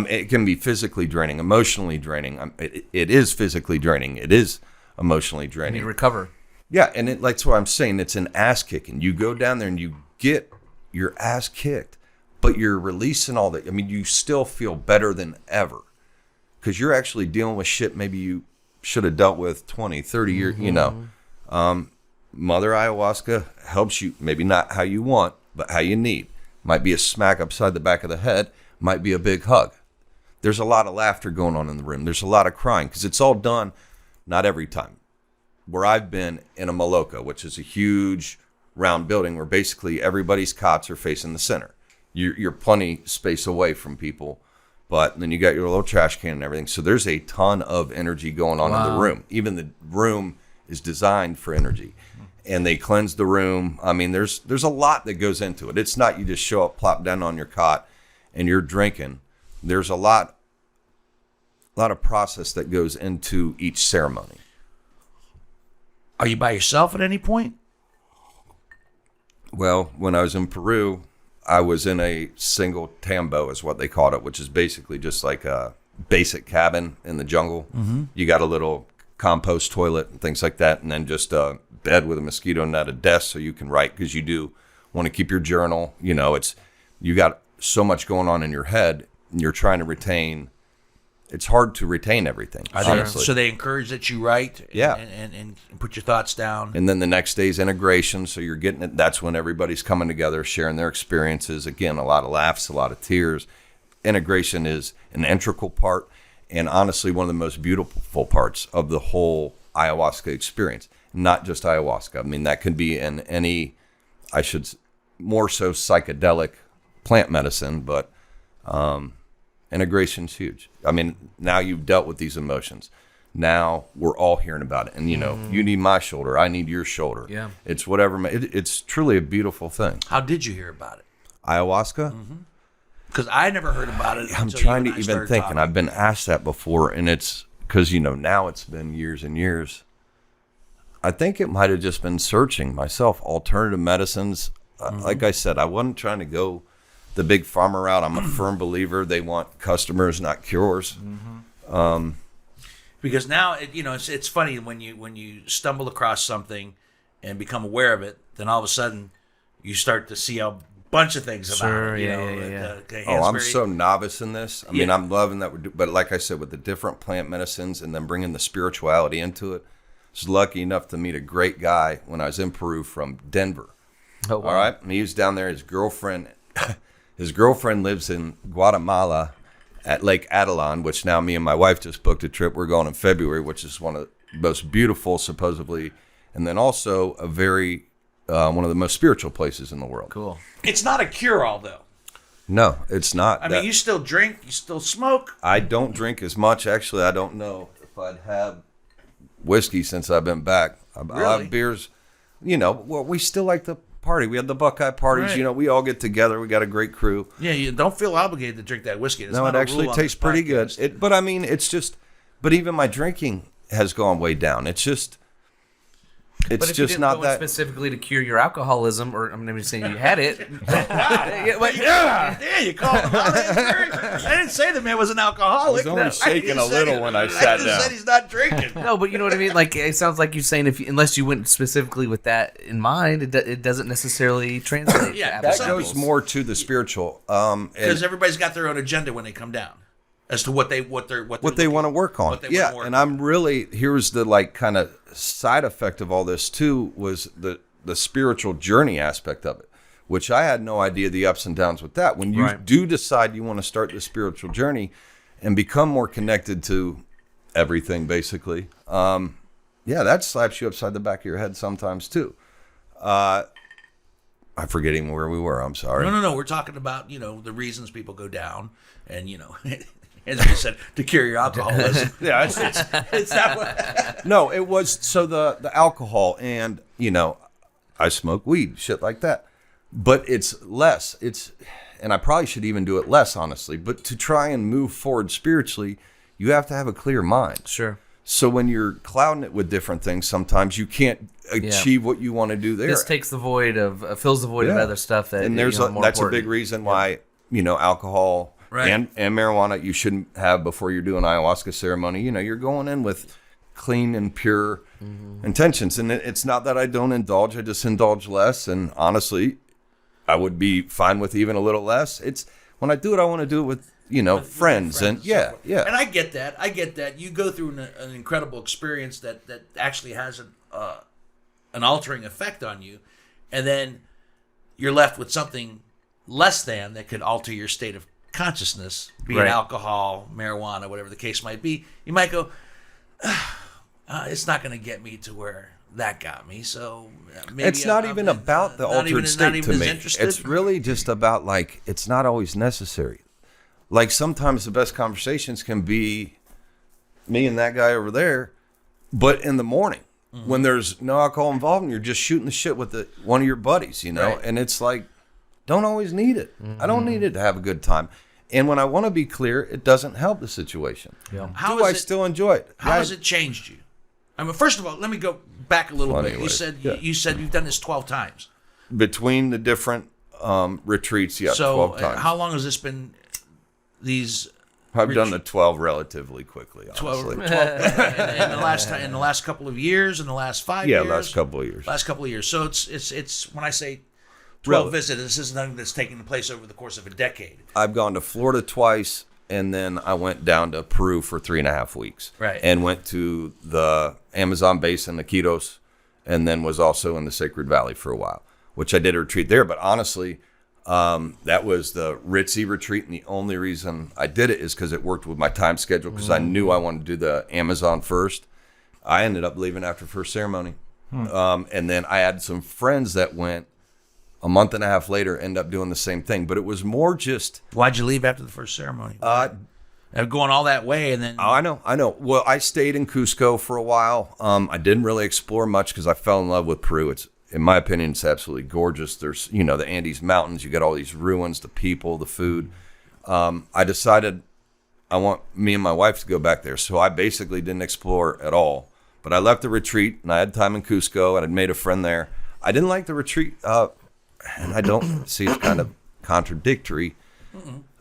It can be physically draining, emotionally draining. It is physically draining. It is emotionally You need draining. to recover. Yeah, and that's what I'm saying. It's an ass kicking. You go down there and you get your ass kicked, but you're releasing all that. I mean, you still feel better than ever because you're actually dealing with shit maybe you should have dealt with 20, 30 years, Mother Ayahuasca helps you, maybe not how you want, but how you need. Might be a smack upside the back of the head, might be a big hug. There's a lot of laughter going on in the room. There's a lot of crying because it's all done, not every time. Where I've been in a Maloka, which is a huge round building where basically everybody's cots are facing the center. You're plenty space away from people, but then you got your little trash can and everything. So there's a ton of energy going on in the room. Even the room is designed for energy. And they cleanse the room. I mean, there's a lot that goes into it. It's not you just show up, plop down on your cot, and you're drinking. There's a lot of process that goes into each ceremony. Are you by yourself at any point? Well, when I was in Peru, I was in a single tambo, is what they called it, which is basically just like a basic cabin in the jungle. Mm-hmm. You got a little compost toilet and things like that, and then just a bed with a mosquito net, a desk so you can write because you do want to keep your journal. You got so much going on in your head, and you're trying to retain. It's hard to retain everything. Honestly. So they encourage that you write Yeah. and put your thoughts down. And then the next day's integration. So you're getting it. That's when everybody's coming together, sharing their experiences. Again, a lot of laughs, a lot of tears. Integration is an integral part and honestly one of the most beautiful parts of the whole ayahuasca experience. Not just ayahuasca. I mean, that could be in any, more so psychedelic plant medicine, but integration's huge. I mean, now you've dealt with these emotions. Now we're all hearing about it. And, you need my shoulder. I need your shoulder. Yeah. It's whatever. It's truly a beautiful thing. How did you hear about it? Ayahuasca? Because I never heard about it. I'm until trying you to and I even started think, talking. and I've been asked that before, and it's because, now it's been years and years. I think it might have just been searching myself, alternative medicines. Like I said, I wasn't trying to go the big pharma route. I'm a firm believer they want customers, not cures. Because now it's funny when you stumble across something and become aware of it, then all of a sudden you start to see a bunch of things about Sure, it. yeah. I'm so novice in this. I mean, Yeah. I'm loving that but like I said, with the different plant medicines and then bringing the spirituality into it, I was lucky enough to meet a great guy when I was in Peru from Denver. Oh, wow. All right, and he was down there. His girlfriend lives in Guatemala at Lake Adelon, which now me and my wife just booked a trip. We're going in February, which is one of the most beautiful, supposedly, and then also one of the most spiritual places in the world. Cool. It's not a cure-all, though. No, it's not. I mean, you still drink, you still smoke. I don't drink as much. Actually, I don't know if I'd have whiskey since I've been back. I'll Really? have beers. Well, we still like to party. We had the Buckeye parties. Right. We all get together. We got a great crew. Yeah, you don't feel obligated to drink that whiskey. It's No, not it a actually rule on tastes this pretty podcast. good. But I mean, it's just. But even my drinking has gone way down. It's just. It's But if you just didn't not go in that. specifically to cure your alcoholism, or I'm not saying you had it. Yeah, you called him out. I didn't say the man was an alcoholic. I was only shaking just a little said- when I sat just down. said he's not drinking. No, but you know what I mean. Like it sounds like you're saying unless you went specifically with that in mind, it doesn't necessarily translate. Yeah, to that That apples. goes more to the spiritual. And Because everybody's got their own agenda when they come down, as to what they want to work on. what they Yeah, wanna work and I'm really here's the kind of side effect of all this too was the spiritual journey aspect of it, which I had no idea the ups and downs with that. When you Right. do decide you want to start the spiritual journey and become more connected to everything, basically, that slaps you upside the back of your head sometimes too. I'm forgetting where we were. I'm sorry. No. We're talking about the reasons people go down, and as you said, to cure your alcoholism. Yeah, It's that what. No, it was so the alcohol and I smoke weed, shit like that. But it's less. And I probably should even do it less, honestly. But to try and move forward spiritually, you have to have a clear mind. Sure. So when you're clouding it with different things, sometimes you can't achieve what you want to do there. This takes the void of fills the void of Yeah. other stuff that And there's more that's important. a big reason why alcohol Right. and marijuana you shouldn't have before you're doing ayahuasca ceremony. You're going in with clean and pure intentions, and it's not that I don't indulge. I just indulge less, and honestly, I would be fine with even a little less. It's when I do it, I want to do it with friends, and so forth. yeah. And I get that. You go through an incredible experience that actually has an altering effect on you, and then you're left with something less than that could alter your state of consciousness, be it Right. alcohol, marijuana, whatever the case might be. You might go, it's not going to get me to where that got me. So maybe It's not even about the not altered even- not state even to as me. interested. It's really just about it's not always necessary. Like sometimes the best conversations can be me and that guy over there, but in the morning when there's no alcohol involved and you're just shooting the shit with one of your buddies, Right. and it's like, don't always need it. I don't need it to have a good time. And when I want to be clear, it doesn't help the situation. How Do I is it- still enjoy it? How has it changed you? I mean, first of all, let me go back a little Funny bit. You way. said Yeah. you said you've done this 12 times. Between the different retreats, So 12 times. how long has this been? These I've done the 12 relatively quickly, 12, honestly. 12 in the last couple of years, in the last 5 Yeah, years, last couple of years. last couple of years. So it's when I say 12 Really? visits, this is nothing that's taking place over the course of a decade. I've gone to Florida twice, and then I went down to Peru for 3.5 weeks. Right. And went to the Amazon basin, the Iquitos, and then was also in the Sacred Valley for a while, which I did a retreat there. But honestly, that was the ritzy retreat, and the only reason I did it is because it worked with my time schedule, because I knew I wanted to do the Amazon first. I ended up leaving after first ceremony. And then I had some friends that went a month and a half later, end up doing the same thing. But it was more just... Why'd you leave after the first ceremony? Going all that way and then... Oh, I know. Well, I stayed in Cusco for a while. I didn't really explore much because I fell in love with Peru. It's, in my opinion, it's absolutely gorgeous. There's, the Andes Mountains. You got all these ruins, the people, the food. I decided I want me and my wife to go back there. So I basically didn't explore at all. But I left the retreat, and I had time in Cusco, and I'd made a friend there. I didn't like the retreat, and I don't see it's kind of contradictory.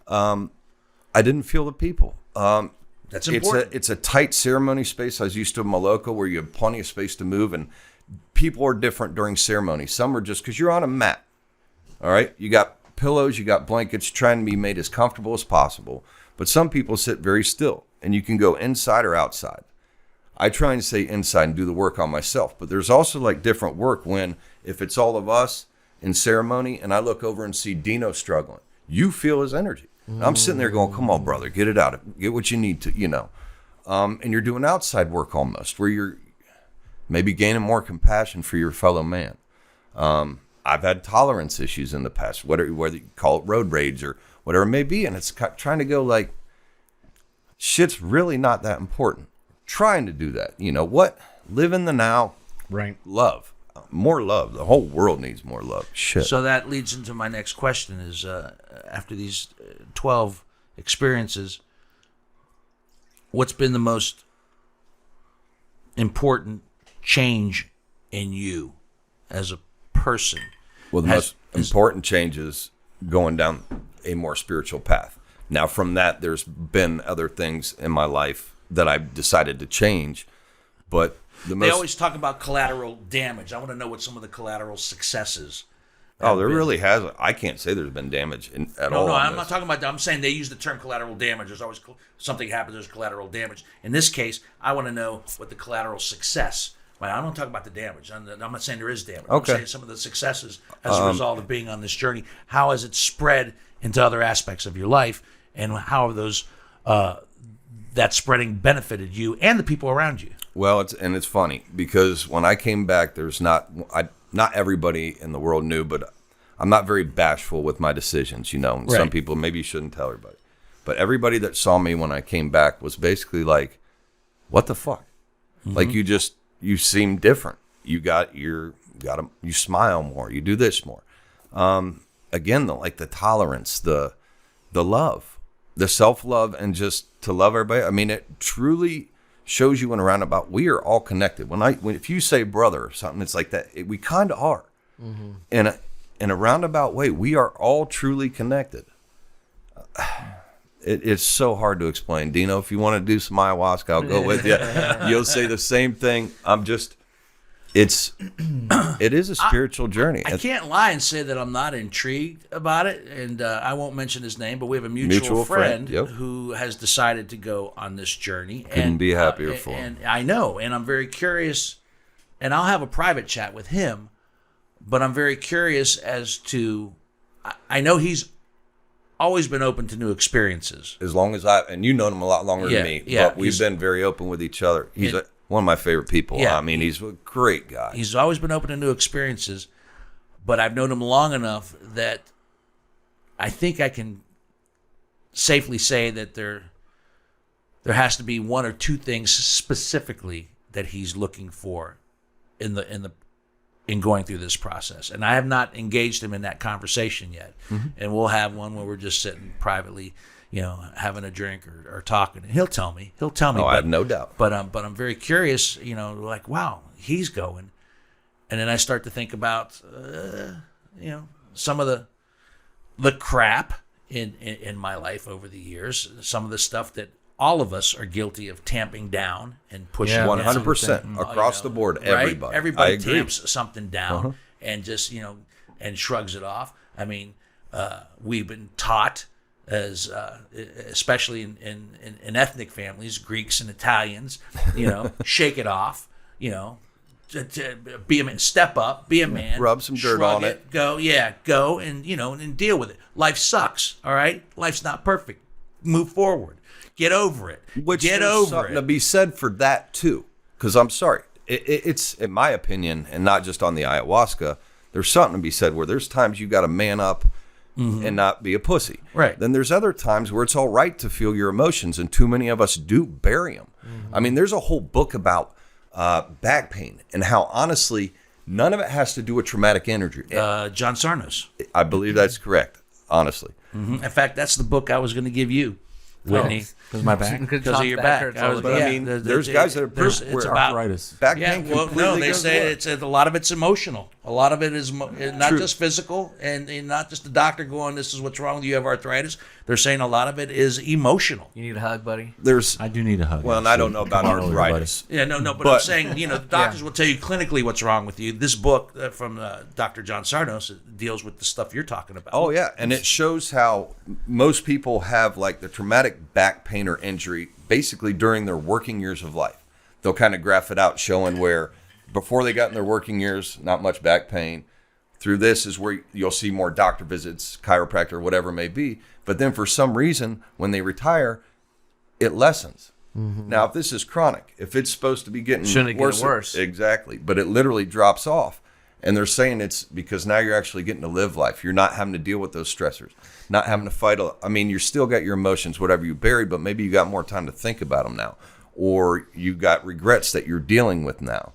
I didn't feel the people. That's important. It's a tight ceremony space. I was used to Maloko, where you have plenty of space to move, and people are different during ceremony. Some are just because you're on a mat. All right, you got pillows, you got blankets, trying to be made as comfortable as possible. But some people sit very still, and you can go inside or outside. I try and stay inside and do the work on myself. But there's also like different work when, if it's all of us in ceremony, and I look over and see Dino struggling, you feel his energy. I'm sitting there going, come on, brother, get it out. Get what you need to, and you're doing outside work almost, where you're maybe gaining more compassion for your fellow man. I've had tolerance issues in the past, whether you call it road rage or whatever it may be. And it's trying to go like, shit's really not that important. Trying to do that. You know what? Live in the now. Right. Love. More love. The whole world needs more love. Shit. So that leads into my next question is, after these 12 experiences, what's been the most important change in you as a person? Well, the most important change is going down a more spiritual path. Now, from that, there's been other things in my life that I've decided to change, but they always talk about collateral damage. I want to know what some of the collateral successes. Oh, there really has. I can't say there's been damage at all. No, I'm not talking about that. I'm saying they use the term collateral damage. There's always something happens. There's collateral damage. In this case, I want to know what the collateral success. Well, I don't talk about the damage. I'm not saying there is damage. Okay. I'm saying some of the successes as a result of being on this journey. How has it spread into other aspects of your life, and how have those that spreading benefited you and the people around you? Well, it's funny because when I came back, there's not everybody in the world knew, but I'm not very bashful with my decisions. You know, and some people maybe you shouldn't tell everybody, but everybody that saw me when I came back was basically like, "What the fuck?" Mm-hmm. Like you seem different. You smile more. You do this more. Again, the tolerance, the love, the self-love, and just to love everybody. I mean, it truly shows you in a roundabout. We are all connected. If you say brother or something, it's like that. We kind of are. Mm-hmm. In a roundabout way, we are all truly connected. It's so hard to explain. Dino, if you want to do some ayahuasca, I'll go with you. You'll say the same thing. It is a spiritual journey. I can't lie and say that I'm not intrigued about it, and I won't mention his name, but we have a mutual friend yep. who has decided to go on this journey. Couldn't be happier for him. And I know, and I'm very curious, and I'll have a private chat with him, but I'm very curious as to, I know he's always been open to new experiences. As long as and you've known him a lot longer than me, but we've been very open with each other. He's one of my favorite people. Yeah, I mean, he's a great guy. He's always been open to new experiences, but I've known him long enough that I think I can safely say that there has to be one or two things specifically that he's looking for in going through this process. And I have not engaged him in that conversation yet. Mm-hmm. And we'll have one where we're just sitting privately, having a drink or talking. And he'll tell me. Oh, I have no doubt. But I'm very curious, like, wow, he's going. And then I start to think about, some of the crap in my life over the years, some of the stuff that all of us are guilty of tamping down and pushing. 100% across the board. Everybody, right? Everybody tamps something down and just and shrugs it off. I mean, we've been taught as especially in ethnic families, Greeks and Italians, shake it off. To be a man, step up, be a man, rub some dirt on it, go and and deal with it. Life sucks. All right, life's not perfect. Move forward. Get over it. Get over something to be said for that too. Because I'm sorry, it's in my opinion, and not just on the ayahuasca. There's something to be said where there's times you got to man up and not be a pussy. Right. Then there's other times where it's all right to feel your emotions, and too many of us do bury them. Mm-hmm. I mean, there's a whole book about back pain and how honestly none of it has to do with traumatic injury. John Sarnos. I believe that's correct. Honestly. Mm-hmm. In fact, that's the book I was going to give you, Whitney. Because my back. Because of your back. There's guys that are it's about arthritis. Back pain. Well, no, they say it's a lot of it's emotional. A lot of it is not just physical, and not just the doctor going, "This is what's wrong with you. You have arthritis." They're saying a lot of it is emotional. You need a hug, buddy. I do need a hug. Well, and I don't know about arthritis. Yeah, no, but I'm saying, the doctors will tell you clinically what's wrong with you. This book from Dr. John Sarnos deals with the stuff you're talking about. Oh, yeah, and it shows how most people have like the traumatic back pain or injury basically during their working years of life. They'll kind of graph it out showing where before they got in their working years, not much back pain. Through this is where you'll see more doctor visits, chiropractor, whatever it may be. But then for some reason, when they retire, it lessens. Mm-hmm. Now, if this is chronic, if it's supposed to be getting worse. Exactly. But it literally drops off. And they're saying it's because now you're actually getting to live life. You're not having to deal with those stressors, not having to fight. I mean, you're still got your emotions, whatever you buried, but maybe you got more time to think about them now, or you got regrets that you're dealing with now.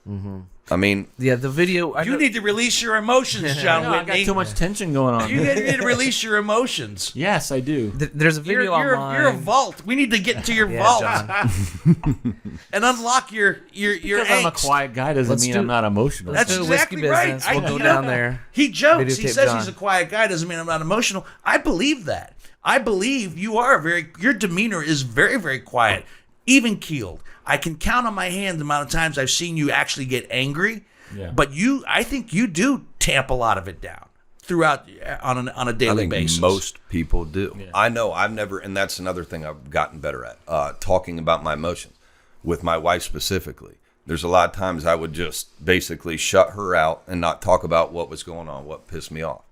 Mm-hmm. I mean, yeah, the video. You need to release your emotions, John I Whitney. got too much tension going on. You need to release your emotions. Yes, I do. There's a video online. You're a vault. We need to get into your vault and unlock your Because I'm a angst. quiet guy doesn't mean I'm not emotional. That's do exactly whiskey right. business. We'll go you down know, there. He jokes. He Videotape says John. he's a quiet guy. Doesn't mean I'm not emotional. I believe that. I believe you are your demeanor is very, very quiet, even keeled. I can count on my hand the amount of times I've seen you actually get angry. Yeah. But I think you do tamp a lot of it down throughout on a daily I think basis. most people do. Yeah. I know I've never, and that's another thing I've gotten better at, talking about my emotions with my wife specifically. There's a lot of times I would just basically shut her out and not talk about what was going on, what pissed me off,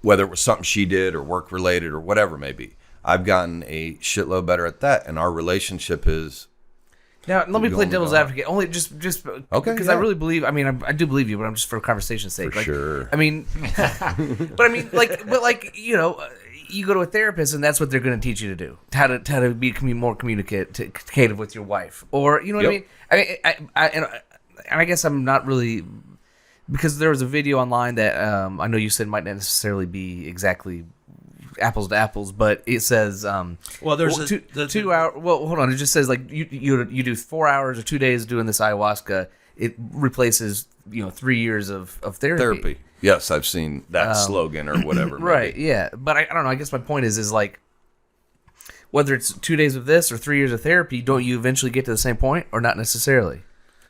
whether it was something she did or work related or whatever it may be. I've gotten a shitload better at that, and our relationship is. Now, let me play going devil's on. advocate. Only just Okay, because yeah. I really believe. I mean, I do believe you, but I'm just for conversation's sake. For sure. I mean, but I mean, like you know, you go to a therapist, and that's what they're going to teach you to do: how to be more communicative with your wife, or you know what Yep. I mean. And I guess I'm not really because there was a video online that I know you said might not necessarily be exactly apples to apples, but it says Well, there's well, a, 2 hour. Well, hold on. It just says like you do 4 hours or 2 days doing this ayahuasca. It replaces 3 years of therapy. Yes, I've seen that slogan or whatever. Right. Yeah. But I don't know. I guess my point is like whether it's 2 days of this or 3 years of therapy, don't you eventually get to the same point or not necessarily?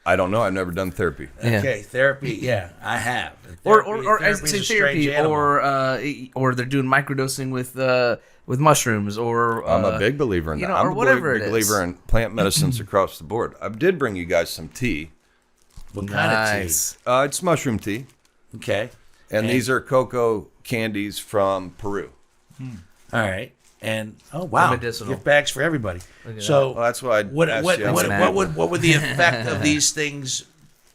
I don't know. I've never done therapy. Yeah. Okay, therapy. Yeah, I have. Or as therapy's say a strange therapy, animal. or they're doing microdosing with mushrooms, or I'm a big believer in that. or I'm a whatever big it is. believer in plant medicines across the board. I did bring you guys some tea. What kind of Nice. It's mushroom tea, tea? Okay. and these are cocoa candies from Peru. All right. And oh wow, medicinal. gift bags for everybody. So Well, that's why I what asked what you. what would the effect of these things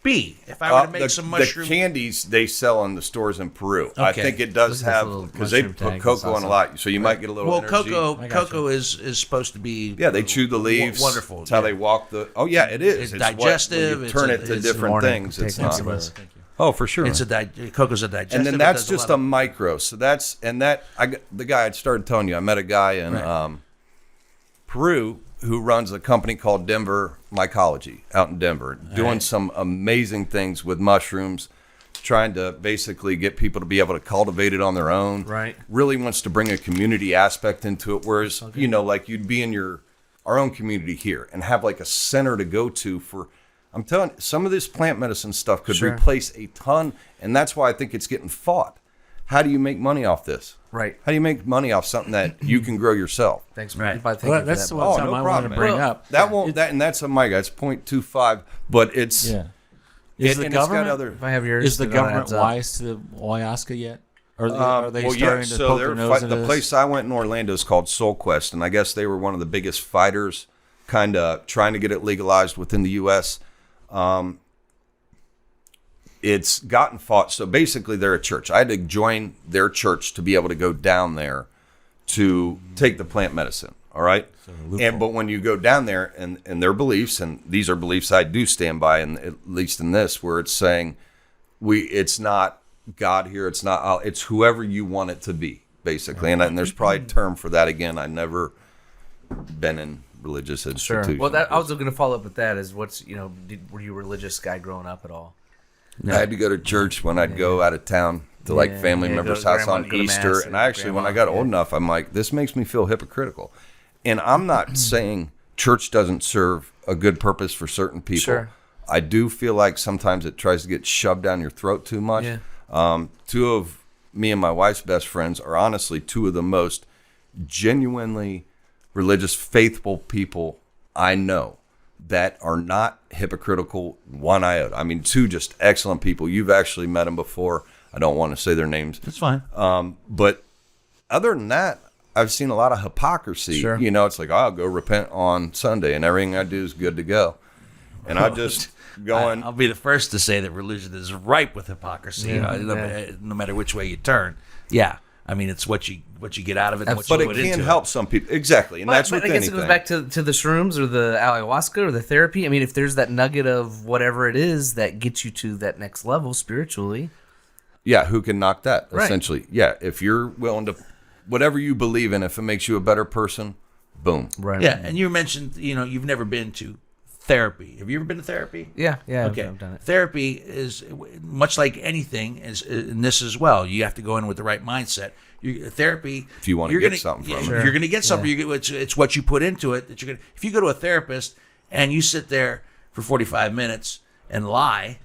be if I were to make some mushroom? The candies they sell in the stores in Peru. I Okay. think it does This has a have little because they mushroom put tag. cocoa That's in a lot, so you might get a little well, energy. cocoa is supposed to be Yeah, they chew the leaves. Wonderful. It's how they walk the. Oh yeah, it is. It's what- digestive, when you it's turn a- it to it's different morning. things. It's Take not. supplements. Oh, for sure. It's cocoa's a digestive. and then it that's does just lot a of- micro. So the guy I started telling you. I met a guy in Peru who runs a company called Denver Mycology out in Denver, doing some amazing things with mushrooms, trying to basically get people to be able to cultivate it on their own. Right. Really wants to bring a community aspect into it, whereas like you'd be in our own community here and have like a center to go to for. I'm telling you, some of this plant medicine stuff could Sure. replace a ton, and that's why I think it's getting fought. How do you make money off this? Right. How do you make money off something that you can grow yourself? Thanks, Right. Thank Well, you that's for what that. something I wanted problem, to bring man. up. That won't and that's a mic. That's 0.25, but it's Yeah. Is the and it's got government other. If I have yours, is the it government adds up. wise to the ayahuasca yet? Or are they Well, starting yeah. to So poke they're their nose into the this? place I went in Orlando is called Soul Quest, and I guess they were one of the biggest fighters, kind of trying to get it legalized within the U.S. It's gotten fought. So basically, they're a church. I had to join their church to be able to go down there to take the plant medicine. All right. But when you go down there and their beliefs, and these are beliefs I do stand by, and at least in this, where it's saying it's not God here, it's not it's whoever you want it to be, basically. And there's probably a term for that. Again, I've never been in religious Sure. institutions. Well, I was going to follow up with that. Is were you a religious guy growing up at all? I had to go to church when I'd go out of town to like family members' go to house grandma, on go to Easter. mass, And I actually, when I grandma, got old enough, I'm like, this makes me feel hypocritical. And I'm not saying church doesn't serve a good purpose for certain people. Sure. I do feel like sometimes it tries to get shoved down your throat too much. Yeah. Two of me and my wife's best friends are honestly two of the most genuinely religious, faithful people I know that are not hypocritical one iota. I mean, two just excellent people. You've actually met them before. I don't want to say their names. That's fine. But other than that, I've seen a lot of hypocrisy. Sure. It's like, I'll go repent on Sunday and everything I do is good to go. and I just going. I'll be the first to say that religion is ripe with hypocrisy, no matter which way you turn. Yeah, I mean, it's what you get out of it, and what but you it put can into help some people exactly, and that's but with I guess anything. it goes back to the shrooms or the ayahuasca or the therapy. I mean, if there's that nugget of whatever it is that gets you to that next level spiritually. Yeah, who can knock that, Right. essentially? Yeah, if you're willing to, whatever you believe in, if it makes you a better person, boom. Right. Yeah, and you mentioned, you've never been to therapy. Have you ever been to therapy? Yeah. Okay. I've done it. Therapy is much like anything, is in this as well. You have to go in with the right mindset. Therapy. If you want to get something from it. You're going to get something. It's what you put into it that you're going. If you go to a therapist and you sit there for 45 minutes and lie.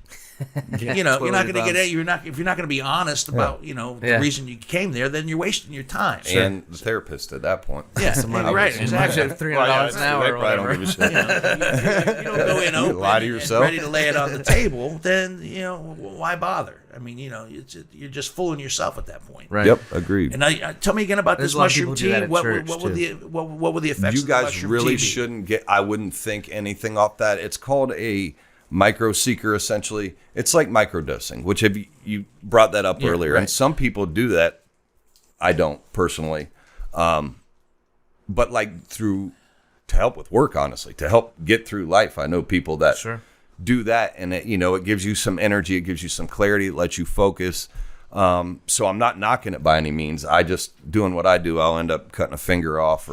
You're not going to get it. If you're not going to be honest about the reason you came there, then you're wasting your time. And the therapist at that point. Yeah, right, exactly. $300 an hour. They Or probably don't whatever. give a shit. You don't go in open lie to and yourself. ready to lay it on the table. Then why bother? I mean, you're just fooling yourself at that point. Right. Yep, agreed. And now, tell me again about There's this a lot of mushroom people do tea. that at What church, were the effects? You of the guys mushroom really tea be? shouldn't get. I wouldn't think anything off that. It's called a micro seeker, essentially. It's like microdosing, which you brought that up earlier, right. and some people do that. I don't personally, but like to help with work, honestly, to help get through life. I know people that do that, and it gives you some energy, it gives you some clarity, it lets you focus. So I'm not knocking it by any means. I just doing what I do. I'll end up cutting a finger off,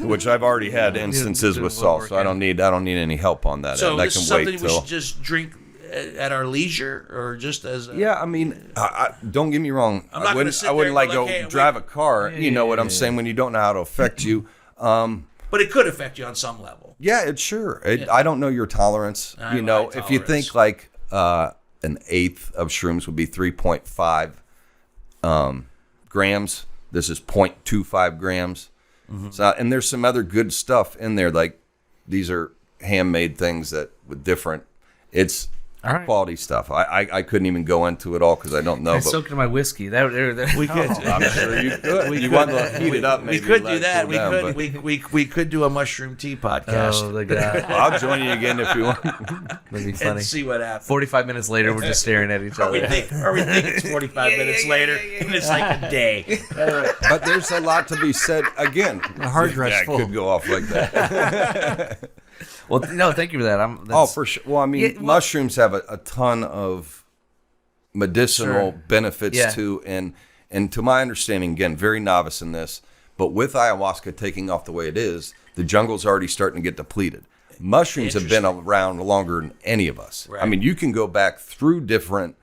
which I've already had instances with salt. So I don't need any help on that. So and I this can is wait something we till. should just drink at our leisure, or just as Yeah, I mean, don't get me wrong. I'm not gonna sit I wouldn't there like and go go, "Hey, drive a car. You know what I'm saying? When you don't know how to affect you. but it could affect you on some level. Yeah, it's sure. I don't know your tolerance. I know my if you think tolerance. like an eighth of shrooms would be 3.5 grams. This is 0.25 grams. Mm-hmm. So, and there's some other good stuff in there. Like these are handmade things that with different. It's All right. quality stuff. I couldn't even go into it all because I don't know. I But soaked in my whiskey. We could. I'm sure you could. You want to heat it up? We Maybe could let do it that. cool We down, could. but We could do a mushroom tea podcast. Oh, the God. I'll join you again if you want. That'd be and funny. see what happens. 45 minutes later, we're just staring at each Or we other. think it's 45 minutes later, and it's like a day. But there's a lot to be said. Again, The hard drive's that full. could go off like that. Well, no, thank you for that. Oh, That's, for sure. Well, I mean, Yeah, well- mushrooms have a ton of medicinal Sure. benefits Yeah. too, and to my understanding, again, very novice in this, but with ayahuasca taking off the way it is, the jungle's already starting to get depleted. Mushrooms have been around longer than any of us. Right. I mean, you can go back through different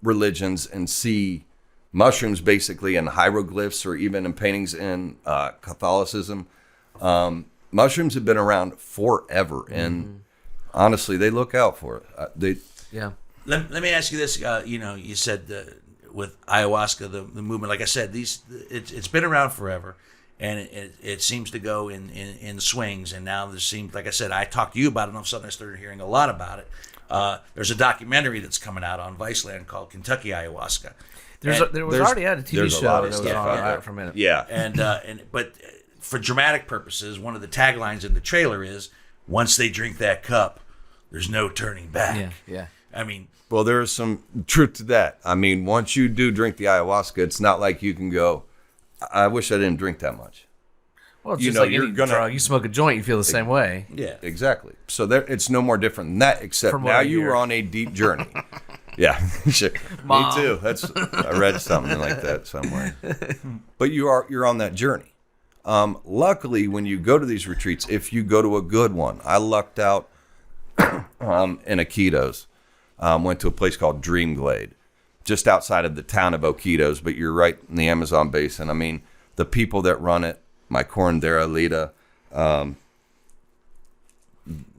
religions and see mushrooms basically in hieroglyphs or even in paintings in Catholicism. Mushrooms have been around forever, and honestly, they look out for it. yeah. Let me ask you this. You said with ayahuasca, the movement, like I said, it's been around forever, and it seems to go in swings. And now there seems, like I said, I talked to you about it, and all of a sudden I started hearing a lot about it. There's a documentary that's coming out on Viceland called Kentucky Ayahuasca. There was already had a TV there's a show lot that of was stuff on out there. for a minute. Yeah, But for dramatic purposes, one of the taglines in the trailer is, "Once they drink that cup, there's no turning back." Yeah, yeah. I mean, well, there is some truth to that. I mean, once you do drink the ayahuasca, it's not like you can go, I wish I didn't drink that much. Well, it's You just know, like you're any gonna- drug. You smoke a joint, you feel the same way. yeah. Exactly. So it's no more different than that, except From what now I you hear. were on a deep journey. Yeah, sure. Me too. I read something like that somewhere. But you're on that journey. Luckily, when you go to these retreats, if you go to a good one, I lucked out in Iquitos. Went to a place called Dream Glade, just outside of the town of Iquitos, but you're right in the Amazon basin. I mean, the people that run it, my curandera Lita.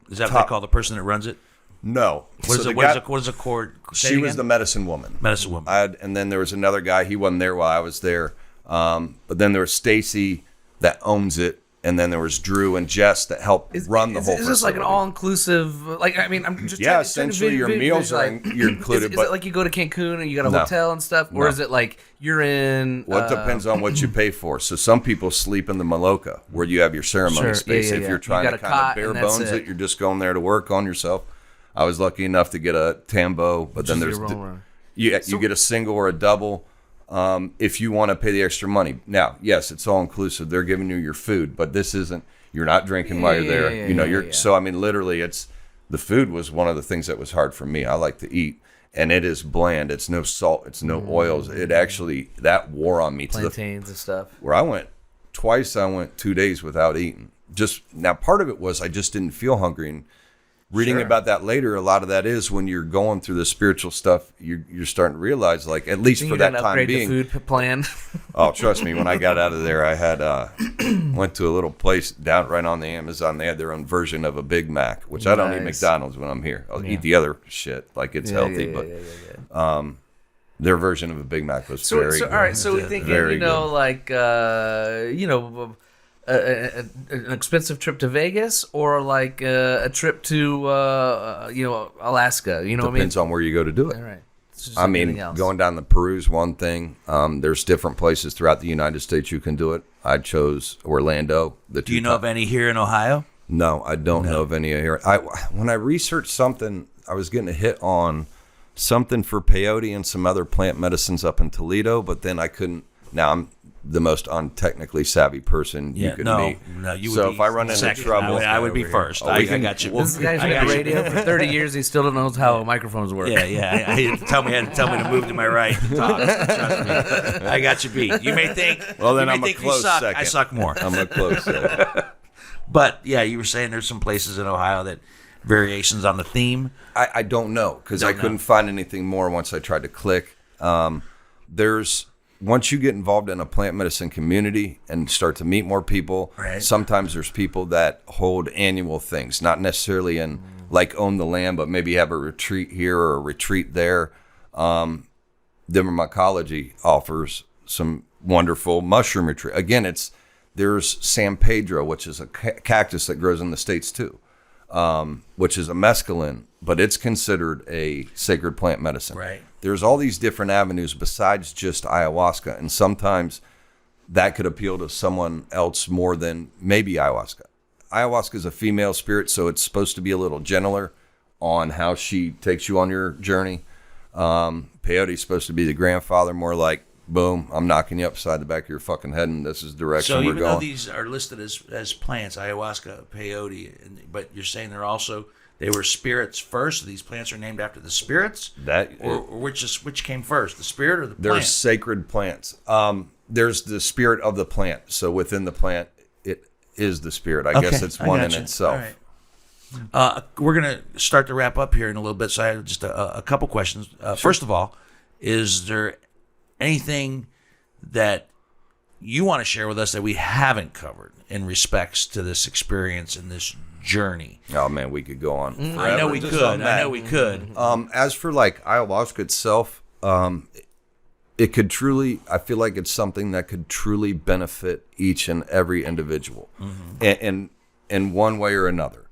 Is that what they call the person that runs it? No. What is So it? the What is guy- it? What is a cord? Say She it was again? the medicine woman. medicine woman. And then there was another guy. He wasn't there while I was there. But then there was Stacy that owns it, and then there was Drew and Jess that helped run the whole Is this like an facility. all-inclusive? Like, I mean, I'm just Yeah, trying to essentially your meals are you're included. Is but it like you go to Cancun and you got a No. hotel and stuff, or No. is it like you're in? Well, it depends on what you pay for. So some people sleep in the Maloka, where you have your ceremony Sure. space. Yeah, yeah, If yeah. you're You trying got to a kind of cot bare and that's bones it. it, you're just going there to work on yourself. I was lucky enough to get a Tambo, but then there's you get a single or a double. If you want to pay the extra money. Now, yes, it's all inclusive. They're giving you your food, but this isn't. You're not drinking while you're there. Yeah. So I mean, literally, it's the food was one of the things that was hard for me. I like to eat, and it is bland. It's no salt. It's no oils. It actually that wore on me plantains and stuff. where I went twice. I went 2 days without eating. Just now, part of it was I just didn't feel hungry. And reading about that later, a lot of that is when you're going through the spiritual stuff, you're starting to realize, like, at least You for that didn't time upgrade being. the food plan. Oh, trust me, when I got out of there, I had went to a little place down right on the Amazon. They had their own version of a Big Mac, which I don't eat Nice. McDonald's when I'm here. I'll eat the other shit, like it's healthy, but their version of a Big Mac was very So good. all right, so we thinking, Very good. like an expensive trip to Vegas or like a trip to Alaska. You know what I mean? Depends on where you go to do it. All right. It's just I like mean, anything else. going down to Peru's one thing. There's different places throughout the United States you can do it. I chose Orlando. Do you know of any here in Ohio? No, I don't know of any here. When I researched something, I was getting a hit on something for peyote and some other plant medicines up in Toledo, but then I couldn't. Now I'm the most untechnically savvy person you could be. No, you would So be if I run into second. trouble, I would be first. Oh, I we can- got you. This guy's been at the radio for 30 years. He still don't know how microphones work. Yeah. He had to tell me to move to my right. And talk. Trust me. I got you beat. You may think. Well, then you may I'm a think you close suck. second. I suck more. I'm a close second. But yeah, you were saying there's some places in Ohio that variations on the theme. I don't know because I Don't know. couldn't find anything more once I tried to click. Once you get involved in a plant medicine community and start to meet more people, Right. sometimes there's people that hold annual things, not necessarily in like own the land, but maybe have a retreat here or a retreat there. Denver Mycology offers some wonderful mushroom retreat. Again, there's San Pedro, which is a cactus that grows in the States too, which is a mescaline, but it's considered a sacred plant medicine. Right. There's all these different avenues besides just ayahuasca, and sometimes that could appeal to someone else more than maybe ayahuasca. Ayahuasca is a female spirit, so it's supposed to be a little gentler on how she takes you on your journey. Peyote is supposed to be the grandfather, more like, boom, I'm knocking you upside the back of your fucking head, and this is the direction So we're even though going. these are listed as plants, ayahuasca, peyote, but you're saying they were spirits first. These plants are named after the spirits, or which came first, the spirit or the They're plant? sacred plants. There's the spirit of the plant. So within the plant, it is the spirit. I guess it's one in gotcha. itself. All right. We're going to start to wrap up here in a little bit, so I have just a couple questions. First of all, is there anything that you want to share with us that we haven't covered in respects to this experience and this journey? Oh man, we could go on. Forever I know we just could. on that. I know we could. As for like ayahuasca itself, it could truly, I feel like it's something that could truly benefit each and every individual in one way or another.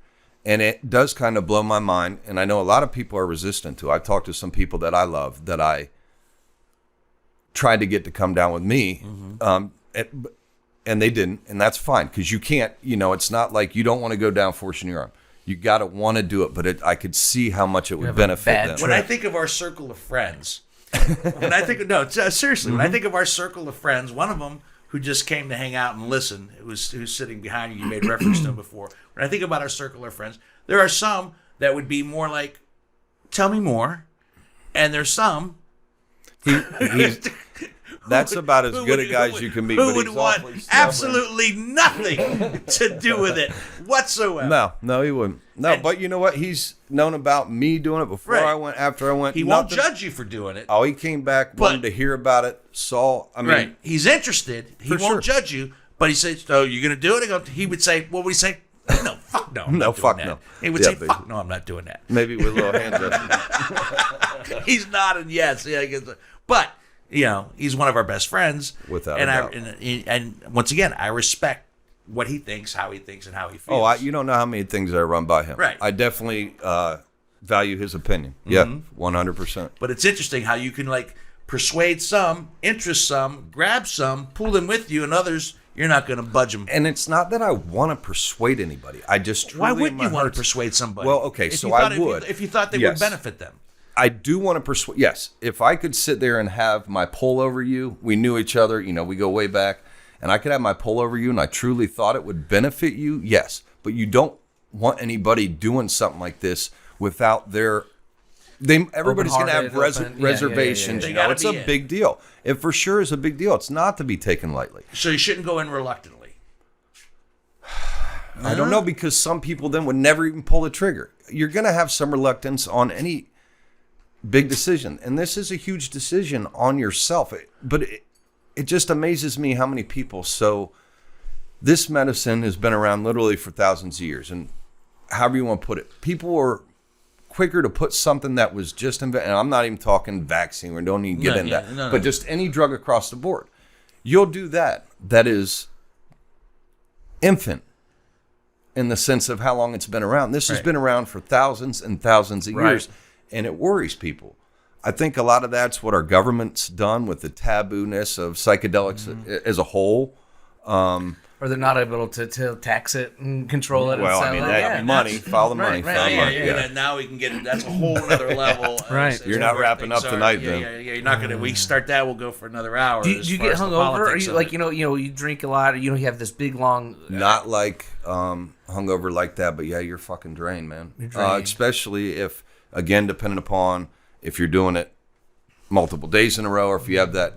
And it does kind of blow my mind. And I know a lot of people are resistant to it. I've talked to some people that I love that I tried to get to come down with me. And they didn't. And that's fine. Because you can't, it's not like you don't want to go down forcing your arm. You got to want to do it. But I could see how much it would benefit them. When I think of our circle of friends, seriously, when I think of our circle of friends, one of them who just came to hang out and listen, who's sitting behind you, you made reference to him before. When I think about our circle of friends, there are some that would be more like, tell me more. And there's some That's about as good a guy as you can be. Who but would he's want awfully stubborn. absolutely nothing to do with it whatsoever. No, he wouldn't. No, but you know what? He's known about me doing it before Right. I went, after I went. He won't judge you for doing it. Oh, he came back, wanted to hear about it, saw. I mean, Right. He's interested. He For won't sure. judge you, but he says, "Oh, you're going to do it?" He would say, "What would he say?" No, fuck no. I'm No, not doing fuck that. no. He would Yeah, say, but- "Fuck no, I'm not doing that." maybe with a little hand gesture. He's nodding yes. Yeah, I guess. But he's one of our best friends. Without and a I doubt. and once again, I respect what he thinks, how he thinks, and how he feels. Oh, you don't know how many things I run by him. Right. I definitely value his opinion. Yeah, 100%. But it's interesting how you can like persuade some, interest some, grab some, pull them with you, and others you're not going to budge them. And it's not that I want to persuade anybody. I just truly, Why wouldn't in my you want heart- to persuade somebody? Well, okay, If so you thought I if you- would. if you thought they would Yes. benefit them. I do want to persuade. Yes, if I could sit there and have my pull over you, we knew each other. We go way back, and I could have my pull over you, and I truly thought it would benefit you. Yes, but you don't want anybody doing something like this without their. Everybody's going to have Open-hearted, open. reservations. They gotta It's be a in. big deal. It for sure is a big deal. It's not to be taken lightly. So you shouldn't go in reluctantly. I don't know, because some people then would never even pull the trigger. You're going to have some reluctance on any big decision. And this is a huge decision on yourself. But it just amazes me how many people. So this medicine has been around literally for thousands of years. And however you want to put it, people were quicker to put something that was just invented. And I'm not even talking vaccine. We don't even get into that. No. But just any drug across the board. You'll do that. That is infant. In the sense of how long it's been around. This has been around for thousands and thousands of years, and it worries people. I think a lot of that's what our government's done with the taboo-ness of psychedelics as a whole. Or they're not able to tax it and control it. Well, and I mean, stuff. that Yeah. money, follow the money, Right, follow the yeah, money. Yeah. Now we can get that's a whole other level. Right. You're not wrapping up tonight, then. Yeah. You're not gonna. We start that. We'll go for another hour. Do as you far get as the hungover? Are politics you of like it. you drink a lot? Or, you have this big long. Not like hungover like that, but yeah, you're fucking drained, man. You're drained. Especially if, again, depending upon if you're doing it multiple days in a row or if you have that.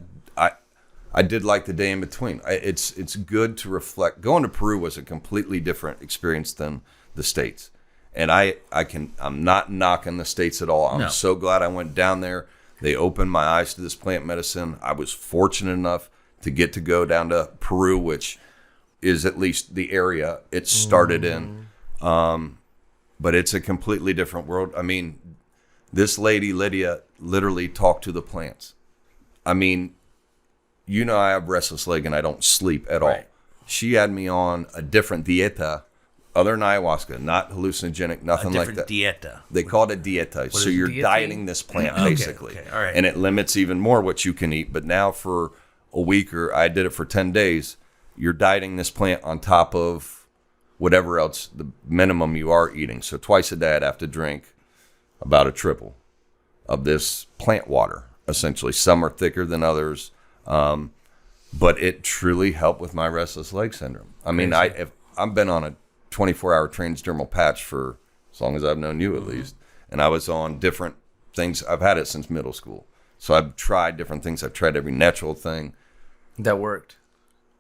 I did like the day in between. It's good to reflect. Going to Peru was a completely different experience than the States. And I'm not knocking the States at all. I'm so glad I went down there. They opened my eyes to this plant medicine. I was fortunate enough to get to go down to Peru, which is at least the area it started in. But it's a completely different world. I mean, this lady, Lydia, literally talked to the plants. I mean, I have restless leg and I don't sleep at all. She had me on a different dieta, other than ayahuasca, not hallucinogenic, nothing like that. Dieta. They call it a dieta. So is you're dieting? dieting this plant, basically. okay, all right. And it limits even more what you can eat. But now for a week, or I did it for 10 days, you're dieting this plant on top of whatever else, the minimum you are eating. So twice a day I'd have to drink about a triple of this plant water, essentially. Some are thicker than others. But it truly helped with my restless leg syndrome. I mean, I've been on a 24-hour transdermal patch for as long as I've known you, at least. And I was on different things. I've had it since middle school. So I've tried different things. I've tried every natural thing. That worked.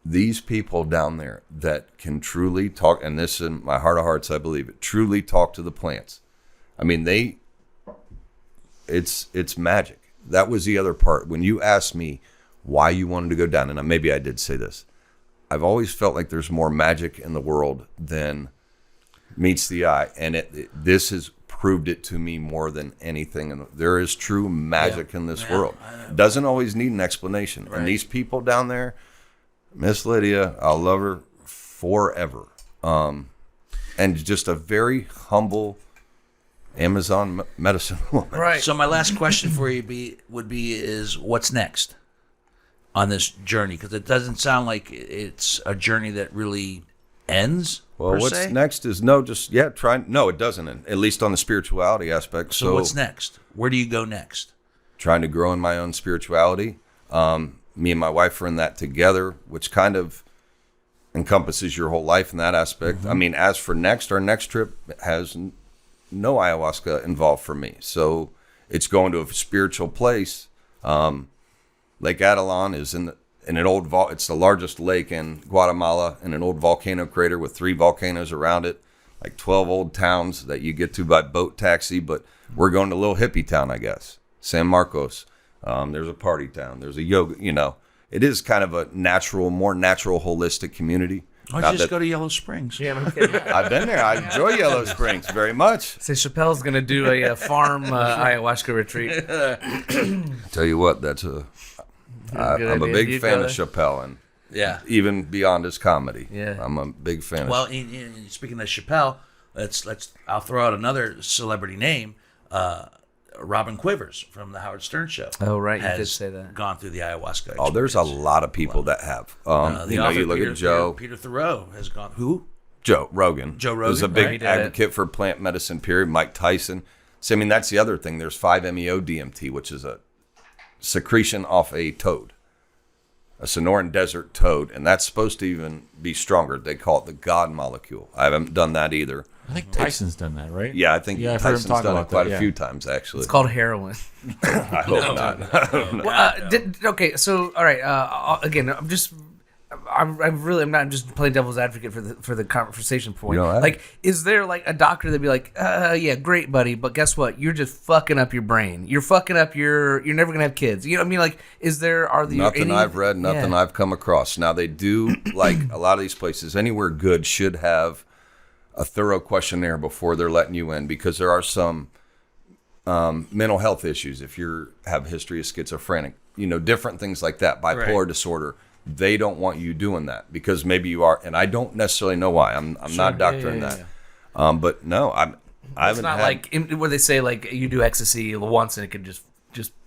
These people down there that can truly talk, and this in my heart of hearts, I believe it, truly talk to the plants. I mean, it's magic. That was the other part. When you asked me why you wanted to go down, and maybe I did say this, I've always felt like there's more magic in the world than meets the eye, and this has proved it to me more than anything. And there is true magic in this world. It doesn't always need an explanation. Right. And these people down there, Miss Lydia, I'll love her forever. And just a very humble Amazon medicine woman. Right. So my last question for you would be what's next on this journey? Because it doesn't sound like it's a journey that really ends. Well, what's next is no, it doesn't. At least on the spirituality aspect. So what's next? Where do you go next? Trying to grow in my own spirituality. Me and my wife are in that together, which kind of encompasses your whole life in that aspect. Mm-hmm. I mean, as for our next trip has no ayahuasca involved for me. So it's going to a spiritual place. Lake Adelon is in an old it's the largest lake in Guatemala, in an old volcano crater with 3 volcanoes around it, like 12 old towns that you get to by boat taxi. But we're going to a little hippie town, I guess, San Marcos. There's a party town. There's a yoga. It is kind of a more natural, holistic community. Why don't you just go to Yellow Springs? Yeah, no kidding. I've been there. I enjoy Yellow Springs very much. Say Chappelle's gonna do a farm ayahuasca retreat. Tell you what, I'm a big fan of Chappelle, and Yeah. even beyond his comedy. Yeah. I'm a big fan. Well, speaking of Chappelle, I'll throw out another celebrity name. Robin Quivers from the Howard Stern Show. Oh, right, you did has say that. Gone through the ayahuasca. Oh, there's a experience. lot of people that have. The you author, look Peter, at Joe. Peter Thoreau has gone. Who? Joe Rogan. Joe Rogan, was a right. big He did. advocate for plant medicine, period. Mike Tyson. So, I mean, that's the other thing. There's 5-MeO-DMT, which is a secretion off a toad, a Sonoran desert toad, and that's supposed to even be stronger. They call it the God molecule. I haven't done that either. I think Tyson's done that, right? Yeah, I think I've heard him Tyson's talk done it about quite that, a few times, actually. It's called heroin. I hope not. Well, okay, so all right. Again, I'm not just playing devil's advocate for the conversation point. You know that? Like, is there like a doctor that'd be like, yeah, great, buddy, but guess what? You're just fucking up your brain. You're fucking up you're never gonna have kids. You know what I mean? Like, are there Nothing any, I've read, nothing I've come across. Now, they do, like a lot of these places, anywhere good should have a thorough questionnaire before they're letting you in, because there are some mental health issues. If you have a history of schizophrenic, different things like that, bipolar disorder, they don't want you doing that because maybe you are, and I don't necessarily know why. I'm not a doctor in that. But no, I It's haven't not had, like where they say like you do ecstasy once and it could just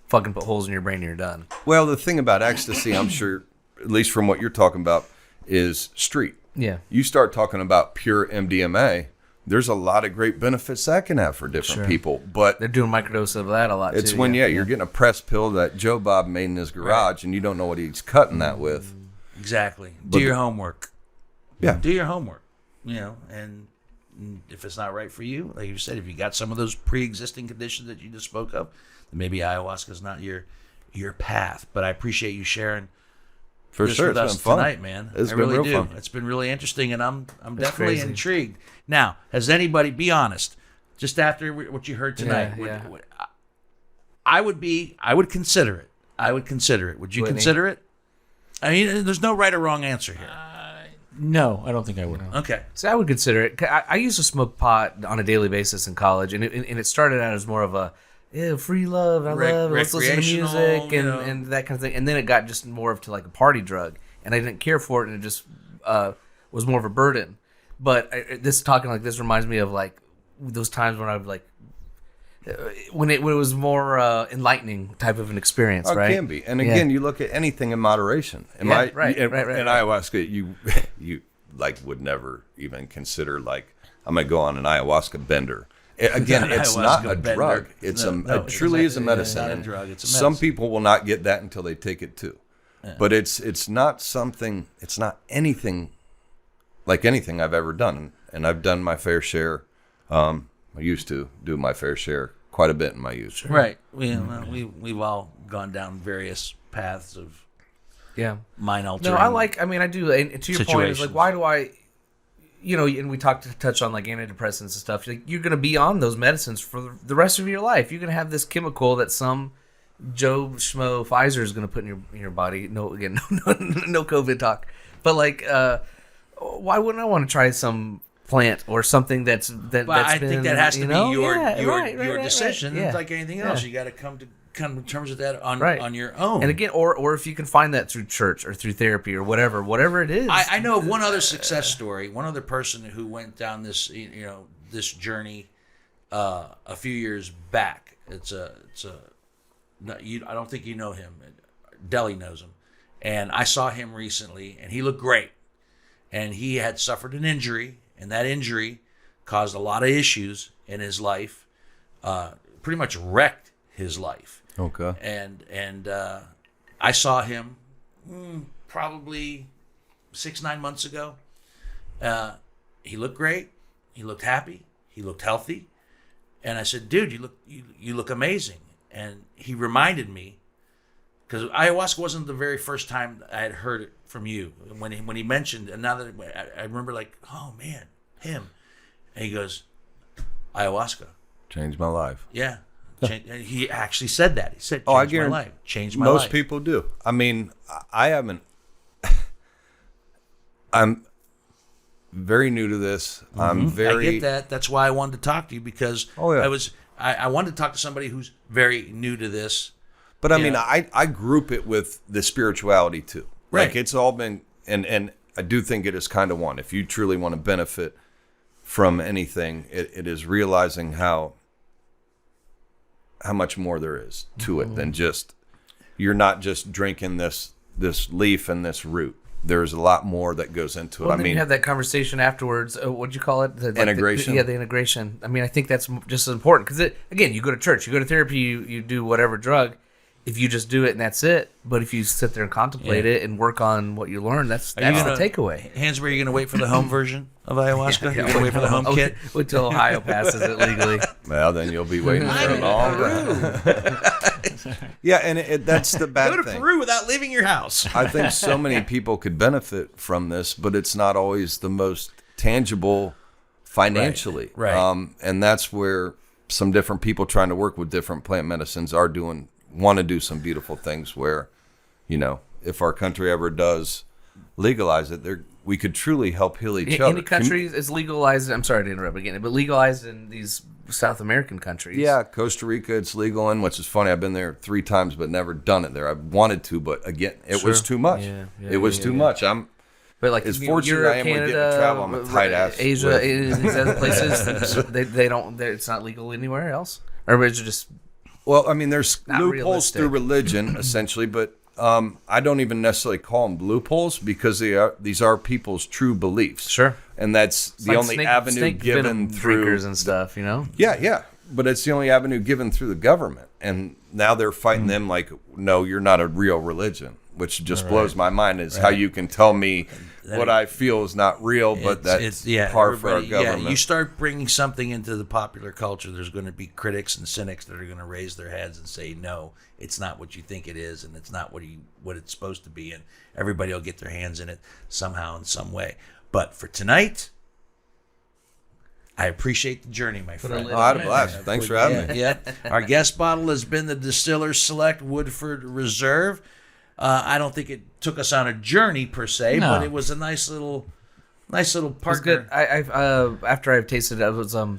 fucking put holes in your brain and you're done. well, the thing about ecstasy, I'm sure, at least from what you're talking about, is street. Yeah. You start talking about pure MDMA, there's a lot of great benefits that can have for different people. But They're doing microdose of that a lot it's too. when you're getting a press pill that Joe Bob made in his garage, and you don't know what he's cutting that with. Exactly. Do your homework. Yeah. Do your homework. And if it's not right for you, like you said, if you got some of those pre-existing conditions that you just spoke of, then maybe ayahuasca is not your path. But I appreciate you sharing For this sure, with it's us been fun. tonight, man. It's I been really real do. fun. It's been really interesting, and I'm definitely crazy. intrigued. Now, has anybody? Be honest. Just after what you heard tonight, Yeah. I would consider it. I would consider it. Would you Whitney? consider it? I mean, there's no right or wrong answer here. No, I don't think I would. Okay. So I would consider it. I used to smoke pot on a daily basis in college, and it started out as more of a free love. Let's listen to music recreational, and that kind of thing. And then it got just more of to like a party drug, and I didn't care for it, and it just was more of a burden. But talking like this reminds me of like those times when I would like when it was more enlightening type of an experience, Oh, right? it can be. And again, you look at anything in moderation. Right. In ayahuasca, you like would never even consider like I'm gonna go on an ayahuasca bender. Again, it's not a bender. drug. It's No, it truly is a medicine. not a And drug, it's a Some medicine. people will not get that until they take it too. But it's not something. It's not anything like anything I've ever done, and I've done my fair share. I used to do my fair share quite a bit in my youth. Right. We've all gone down various paths of mind altering. No, I do. And to your point, it's like, situations. why do I, and we touch on like antidepressants and stuff. Like, you're going to be on those medicines for the rest of your life. You're going to have this chemical that some Joe Schmo Pfizer is going to put in your body. No, again, no COVID talk. But like, why wouldn't I want to try some plant or something that's I think that has to be your right, decision. yeah. Like anything else, you got to come to terms with that on your own. And again, or if you can find that through church or through therapy or whatever it is. I know of one other success story, one other person who went down this this journey a few years back. I don't think you know him. Deli knows him, and I saw him recently, and he looked great, and he had suffered an injury, and that injury caused a lot of issues in his life, pretty much wrecked his life. Okay. And I saw him probably 6-9 months ago. He looked great. He looked happy. He looked healthy. And I said, dude, you look amazing. And he reminded me, because ayahuasca wasn't the very first time I had heard it from you. When he mentioned, and now that I remember, like, oh man, him. And he goes, ayahuasca. Changed my life. Yeah. And he actually said that. He said, I changed my guarantee life. Changed my life. Most people do. I mean, I haven't. I'm very new to this. I'm very. I get that. That's why I wanted to talk to you, because I wanted to talk to somebody who's very new to this. But I mean, I group it with the spirituality too. Right. Like, it's all been and I do think it is kind of one. If you truly want to benefit from anything, it is realizing how much more there is to it than just, you're not just drinking this leaf and this root. There's a lot more that goes into it. Well, then you have that conversation afterwards. What'd you call it? The Integration. The integration. I mean, I think that's just as important because, again, you go to church, you go to therapy, you do whatever drug. If you just do it and that's it, but if you sit there and contemplate it and work on what you learn, that's the takeaway. Hansberry, are you going to wait for the home version of ayahuasca? You're going to wait for the home kit? Wait till Ohio passes it legally. Well, then you'll be waiting for a long time. Yeah, and that's the bad thing. Go to Peru without leaving your house. I think so many people could benefit from this, but it's not always the most tangible financially. Right. And that's where some different people trying to work with different plant medicines want to do some beautiful things where, if our country ever does legalize it, we could truly help heal each other. Any country is legalized. I'm sorry to interrupt again, but legalized in these South American countries. Yeah, Costa Rica, it's legal in, which is funny. I've been there 3 times, but never done it there. I wanted to, but again, it was too much. It was too much. But like as fortunate Europe, I am Canada, with getting to travel, I'm a tight ass. Asia, these other places, they don't. It's not legal anywhere else, or is it just? Well, I mean, there's Not loopholes realistic. through religion, essentially, but I don't even necessarily call them loopholes because these are people's true beliefs. Sure. And that's the only avenue given through drinkers and stuff, Yeah. But it's the only avenue given through the government. And now they're fighting them like, no, you're not a real religion, which just blows my mind is how you can tell me what I feel is not real, but that's par for our government. Yeah, you start bringing something into the popular culture, there's going to be critics and cynics that are going to raise their heads and say, no, it's not what you think it is, and it's not what it's supposed to be, and everybody will get their hands in it somehow in some way. But for tonight, I appreciate the journey, my friend. I had a blast. Thanks for having me. Yeah. Our guest bottle has been the Distiller Select Woodford Reserve. I don't think it took us on a journey per se, but it was a nice little partner. It was good. After I've tasted it, it was some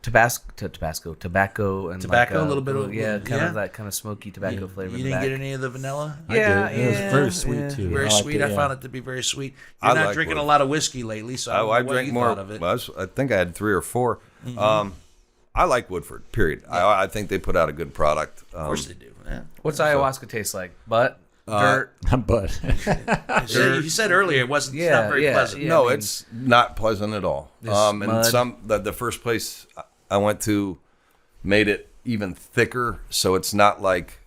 tobacco, and a little bit of of that kind of smoky tobacco flavor. You didn't get any of the vanilla? Yeah, It was very sweet too. Very sweet. I found it to be very sweet. You're not drinking a lot of whiskey lately, so I drank more of it. Well, I think I had 3 or 4. I like Woodford. Period. Yeah. I think they put out a good product. Of course they do. Yeah. What's ayahuasca taste like? Dirt. But You said earlier it wasn't. It's not very pleasant. Yeah, No, it's not pleasant at all. And the first place I went to made it even thicker, so it's not like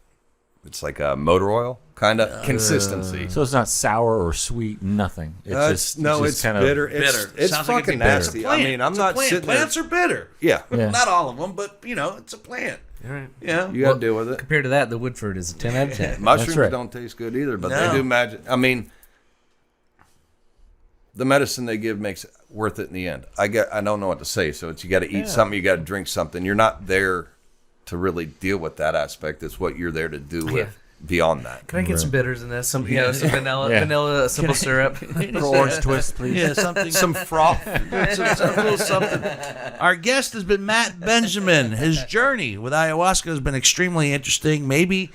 it's like a motor oil kind of consistency. so it's not sour or sweet, nothing. It's kind of bitter. Bitter. It's Sounds like fucking it'd be bitter. nasty. It's a plant. I mean, I'm It's a not plant. sitting Plants there. are bitter. Yeah, Not all of them, but it's a plant. All right. Yeah. you got to deal with it. Compared to that, the Woodford is a 10 out of 10. Mushrooms right. don't taste good either, but No. they do magic. I mean, the medicine they give makes it worth it in the end. I don't know what to say. So it's you got to eat something, you got to drink something. You're not there to really deal with that aspect. It's what you're there to do with beyond that. Can I get some bitters in this? Some vanilla, simple syrup. For orange twist, please. Yeah, something. Some froth. some little something. Our guest has been Matt Benjamin. His journey with ayahuasca has been extremely interesting. Maybe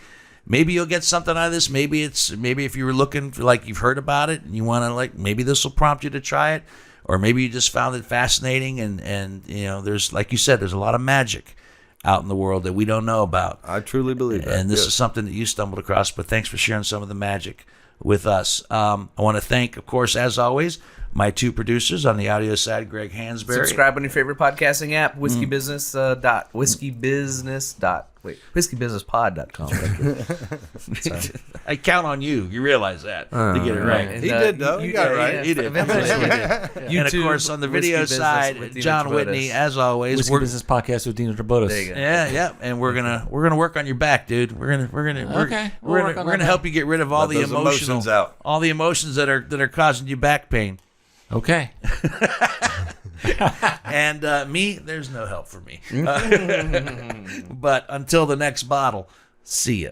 you'll get something out of this. Maybe if you were looking for, like, you've heard about it and you want to, maybe this will prompt you to try it, or maybe you just found it fascinating and there's, like you said, there's a lot of magic out in the world that we don't know about. I truly believe that. And this is something that you stumbled across, but thanks for sharing some of the magic with us. I want to thank, of course, as always, my 2 producers on the audio side, Greg Hansberry. Subscribe on your favorite podcasting app, whiskeybusinesspod.com. I count on you. You realize that to get it right. And, He did, though. He got it right. He did. Eventually. And of course, on the video side, John Whitney, as always, Whiskey Business Podcast with Dino Trabotis. There you go. Yeah, and we're gonna work on your back, dude. We're gonna help you get rid of all the those emotions out. all the emotions that are causing you back pain. Okay. And me, there's no help for me. But until the next bottle, see ya.